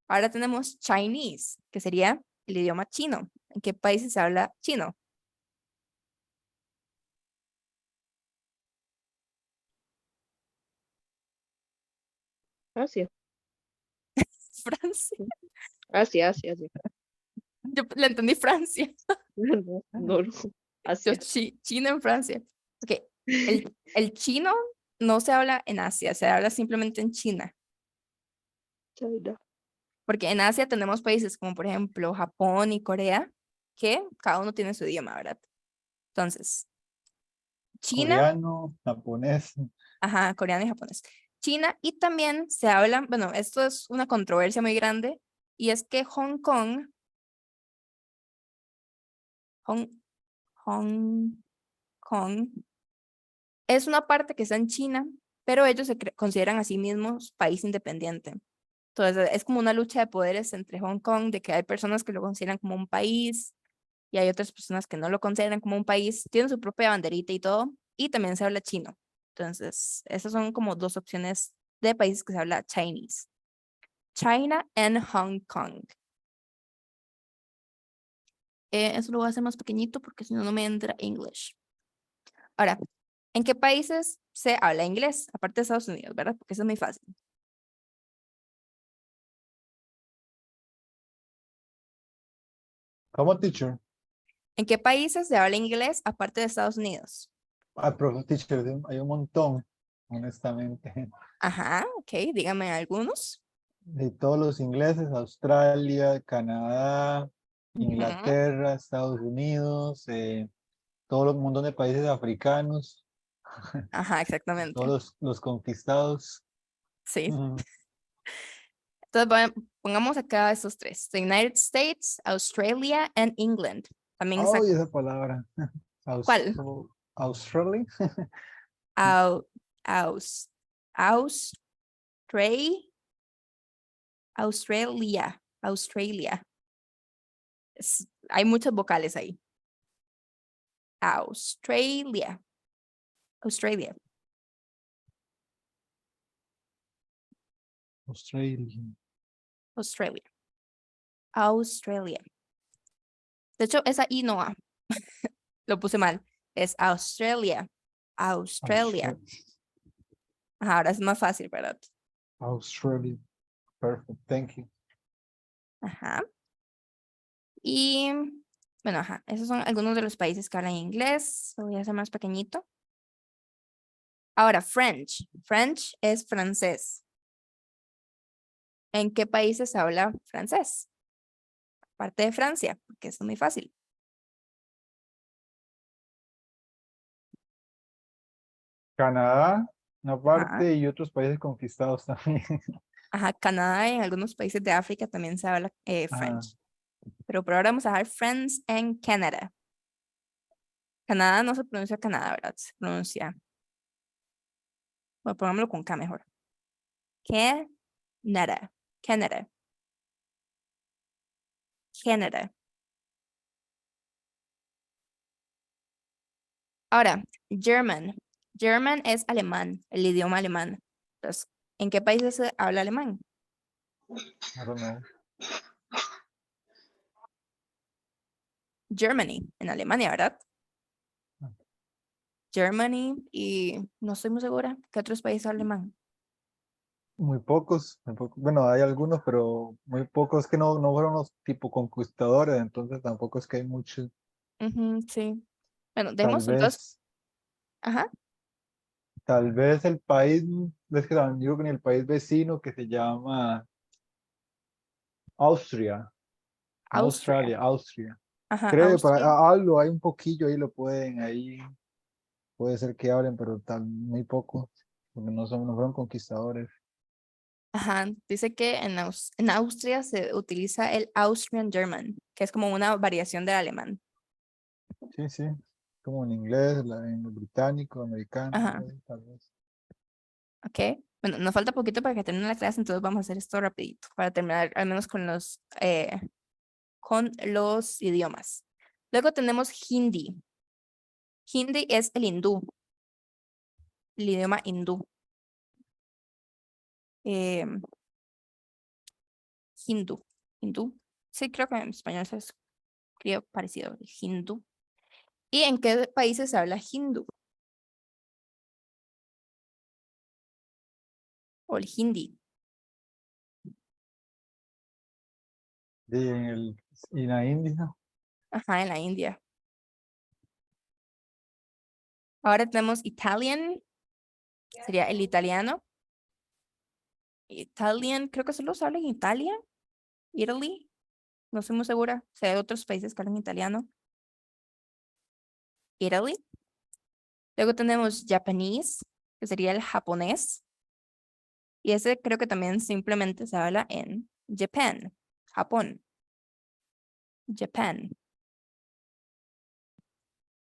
[SPEAKER 1] Ahora tenemos Chinese, que sería el idioma chino. ¿En qué países se habla chino?
[SPEAKER 10] Asia.
[SPEAKER 1] Francia.
[SPEAKER 10] Asia, Asia, Asia.
[SPEAKER 1] Yo le entendí Francia.
[SPEAKER 10] No, no, no.
[SPEAKER 1] Yo
[SPEAKER 10] Asia.
[SPEAKER 1] China en Francia. Ok, el chino no se habla en Asia, se habla simplemente en China.
[SPEAKER 10] China.
[SPEAKER 1] Porque en Asia tenemos países como por ejemplo Japón y Corea, que cada uno tiene su idioma, ¿verdad? Entonces, China,
[SPEAKER 2] Coreano, japonés.
[SPEAKER 1] ajá, coreano y japonés. China, y también se habla, bueno, esto es una controversia muy grande, y es que Hong Kong, Hong, Hong Kong, es una parte que está en China, pero ellos se consideran a sí mismos país independiente. Entonces, es como una lucha de poderes entre Hong Kong, de que hay personas que lo consideran como un país y hay otras personas que no lo consideran como un país, tienen su propia banderita y todo, y también se habla chino. Entonces, esas son como dos opciones de países que se habla Chinese. China and Hong Kong. Eso lo voy a hacer más pequeñito porque si no, no me entra English. Ahora, ¿en qué países se habla inglés? Aparte de Estados Unidos, ¿verdad? Porque eso es muy fácil.
[SPEAKER 2] ¿Cómo, teacher?
[SPEAKER 1] ¿En qué países se habla inglés aparte de Estados Unidos?
[SPEAKER 2] Ah, pero teacher, hay un montón, honestamente.
[SPEAKER 1] Ajá, ok, dígame algunos.
[SPEAKER 2] De todos los ingleses, Australia, Canadá,
[SPEAKER 1] Ujú.
[SPEAKER 2] Inglaterra, Estados Unidos, todo un montón de países africanos,
[SPEAKER 1] Ajá, exactamente.
[SPEAKER 2] todos los conquistados.
[SPEAKER 1] Sí.
[SPEAKER 2] Ujú.
[SPEAKER 1] Entonces, pongamos acá esos tres. The United States, Australia, and England. También está.
[SPEAKER 2] Ay, esa palabra.
[SPEAKER 1] ¿Cuál?
[SPEAKER 2] Australia.
[SPEAKER 1] Au, aus, Austray, Australia, Australia. Hay muchas vocales ahí. Australia, Australia.
[SPEAKER 2] Australia.
[SPEAKER 1] Australia. Australia. De hecho, esa I no va. Lo puse mal. Es Australia. Australia. Ajá, ahora es más fácil, ¿verdad?
[SPEAKER 2] Australia. Perfect. Thank you.
[SPEAKER 1] Ajá. Y bueno, ajá. Esos son algunos de los países que hablan inglés. Lo voy a hacer más pequeñito. Ahora, French. French es francés. ¿En qué países se habla francés? Aparte de Francia, porque eso es muy fácil.
[SPEAKER 2] Canadá, una
[SPEAKER 1] Ajá.
[SPEAKER 2] parte, y otros países conquistados también.
[SPEAKER 1] Ajá, Canadá y en algunos países de África también se habla
[SPEAKER 2] Ah,
[SPEAKER 1] French. Pero por ahora vamos a dejar France and Canada. Canadá no se pronuncia Canadá, ¿verdad? Se pronuncia. Bueno, pongámoslo con K mejor. Canada. Canada. Canada. Ahora, German. German es alemán, el idioma alemán. Entonces, ¿en qué países se habla alemán?
[SPEAKER 2] I don't know.
[SPEAKER 1] Germany, en Alemania, ¿verdad? Germany y no estoy muy segura. ¿Qué otros países hablan alemán?
[SPEAKER 2] Muy pocos, bueno, hay algunos, pero muy pocos que no fueron los tipo conquistadores, entonces tampoco es que hay muchos.
[SPEAKER 1] Ujú, sí. Bueno,
[SPEAKER 2] Tal
[SPEAKER 1] demos entonces.
[SPEAKER 2] vez,
[SPEAKER 1] Ajá.
[SPEAKER 2] tal vez el país, es que también digo que en el país vecino que se llama Austria, no
[SPEAKER 1] Austria.
[SPEAKER 2] Australia, Austria.
[SPEAKER 1] Ajá,
[SPEAKER 2] Creo que
[SPEAKER 1] Austria.
[SPEAKER 2] algo, hay un poquillo ahí, lo pueden, ahí puede ser que hablen, pero muy poco, porque no fueron conquistadores.
[SPEAKER 1] Ajá. Dice que en Austria se utiliza el Austrian German, que es como una variación del alemán.
[SPEAKER 2] Sí, sí, como en inglés, en el británico, americano,
[SPEAKER 1] Ajá.
[SPEAKER 2] tal vez.
[SPEAKER 1] Ok. Bueno, nos falta poquito para que termine la clase, entonces vamos a hacer esto rapidito para terminar al menos con los idiomas. Luego tenemos Hindi. Hindi es el hindú, el idioma hindú. Em, hindú. Hindú. Sí, creo que en español se escribe parecido, el hindú. ¿Y en qué países se habla hindú? O el hindi.
[SPEAKER 2] Y la India.
[SPEAKER 1] Ajá, en la India. Ahora tenemos Italian, sería el italiano. Italian, creo que solo se habla en Italia, Italy, no estoy muy segura. Si hay otros países que hablan italiano. Italy. Luego tenemos Japanese, que sería el japonés. Y ese creo que también simplemente se habla en Japan, Japón. Japan.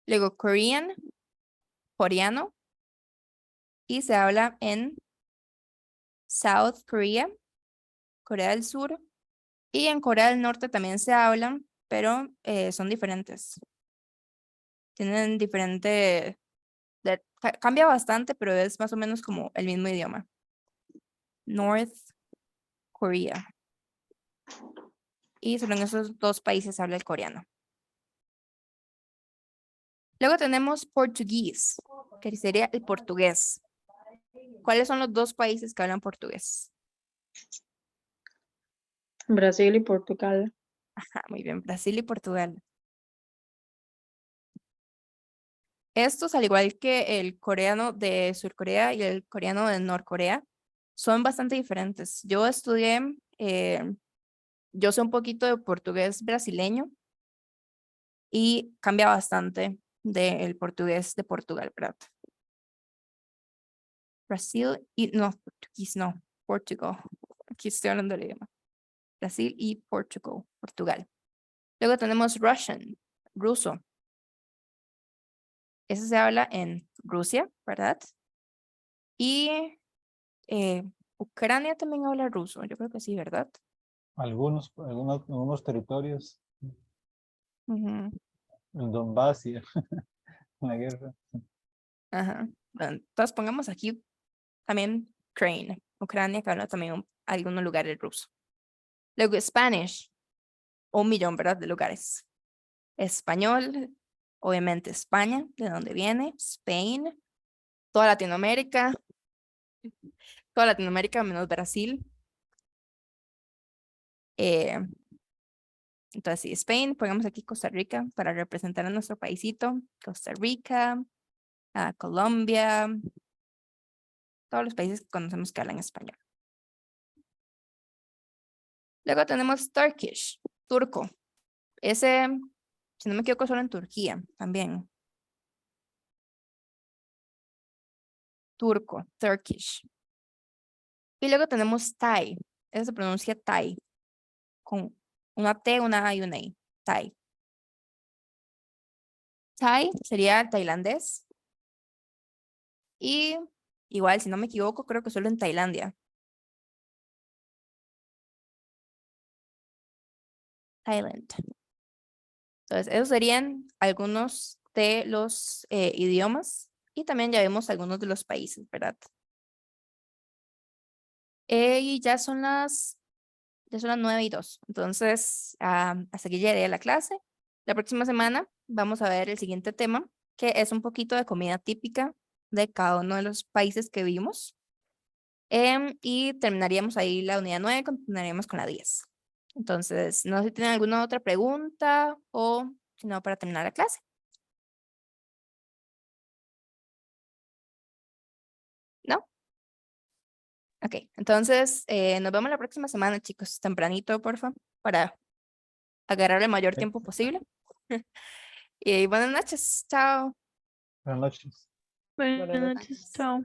[SPEAKER 1] Luego Korean, coreano. Y se habla en South Korea, Corea del Sur. Y en Corea del Norte también se hablan, pero son diferentes. Tienen diferente... cambia bastante, pero es más o menos como el mismo idioma. North Korea. Y solo en esos dos países habla el coreano. Luego tenemos portugués, que sería el portugués. ¿Cuáles son los dos países que hablan portugués?
[SPEAKER 14] Brasil y Portugal.
[SPEAKER 1] Ajá, muy bien, Brasil y Portugal. Estos, al igual que el coreano de Surcorea y el coreano de Norcorea, son bastante diferentes. Yo estudié, yo sé un poquito de portugués brasileño y cambia bastante del portugués de Portugal, ¿verdad? Brasil y no, portugués no, Portugal. Aquí estoy hablando del idioma. Brasil y Portugal. Luego tenemos Russian, ruso. Ese se habla en Rusia, ¿verdad? Y Ucrania también habla ruso, yo creo que sí, ¿verdad?
[SPEAKER 2] Algunos territorios,
[SPEAKER 1] Ujú,
[SPEAKER 2] el Donbass y la guerra.
[SPEAKER 1] ajá. Bueno, entonces pongamos aquí también Ucrania, que habla también algunos lugares ruso. Luego Spanish, 1 millón, ¿verdad? De lugares. Español, obviamente España, de donde viene, Spain, toda Latinoamérica menos Brasil. Eh, entonces sí, Spain, pongamos aquí Costa Rica para representar a nuestro paisito. Costa Rica, Colombia, todos los países que conocemos que hablan español. Luego tenemos Turkish, turco. Ese, si no me equivoco, solo en Turquía también. Turco, Turkish. Y luego tenemos Thai. Ese se pronuncia Thai, con una T, una A y una I. Thai. Thai sería tailandés. Y igual, si no me equivoco, creo que solo en Tailandia. Thailand. Entonces, esos serían algunos de los idiomas. Y también ya vemos algunos de los países, ¿verdad? Y ya son las 9:02. Entonces, hasta aquí llegué a la clase. La próxima semana vamos a ver el siguiente tema, que es un poquito de comida típica de cada uno de los países que vimos. Y terminaríamos ahí la unidad 9, continuaríamos con la 10. Entonces, no sé si tienen alguna otra pregunta o si no, para terminar la clase. ¿No? Ok, entonces nos vemos la próxima semana, chicos, tempranito, por favor, para agarrar el mayor tiempo posible. Y buenas noches, chao.
[SPEAKER 2] Buenas noches.
[SPEAKER 12] Buenas noches, chao.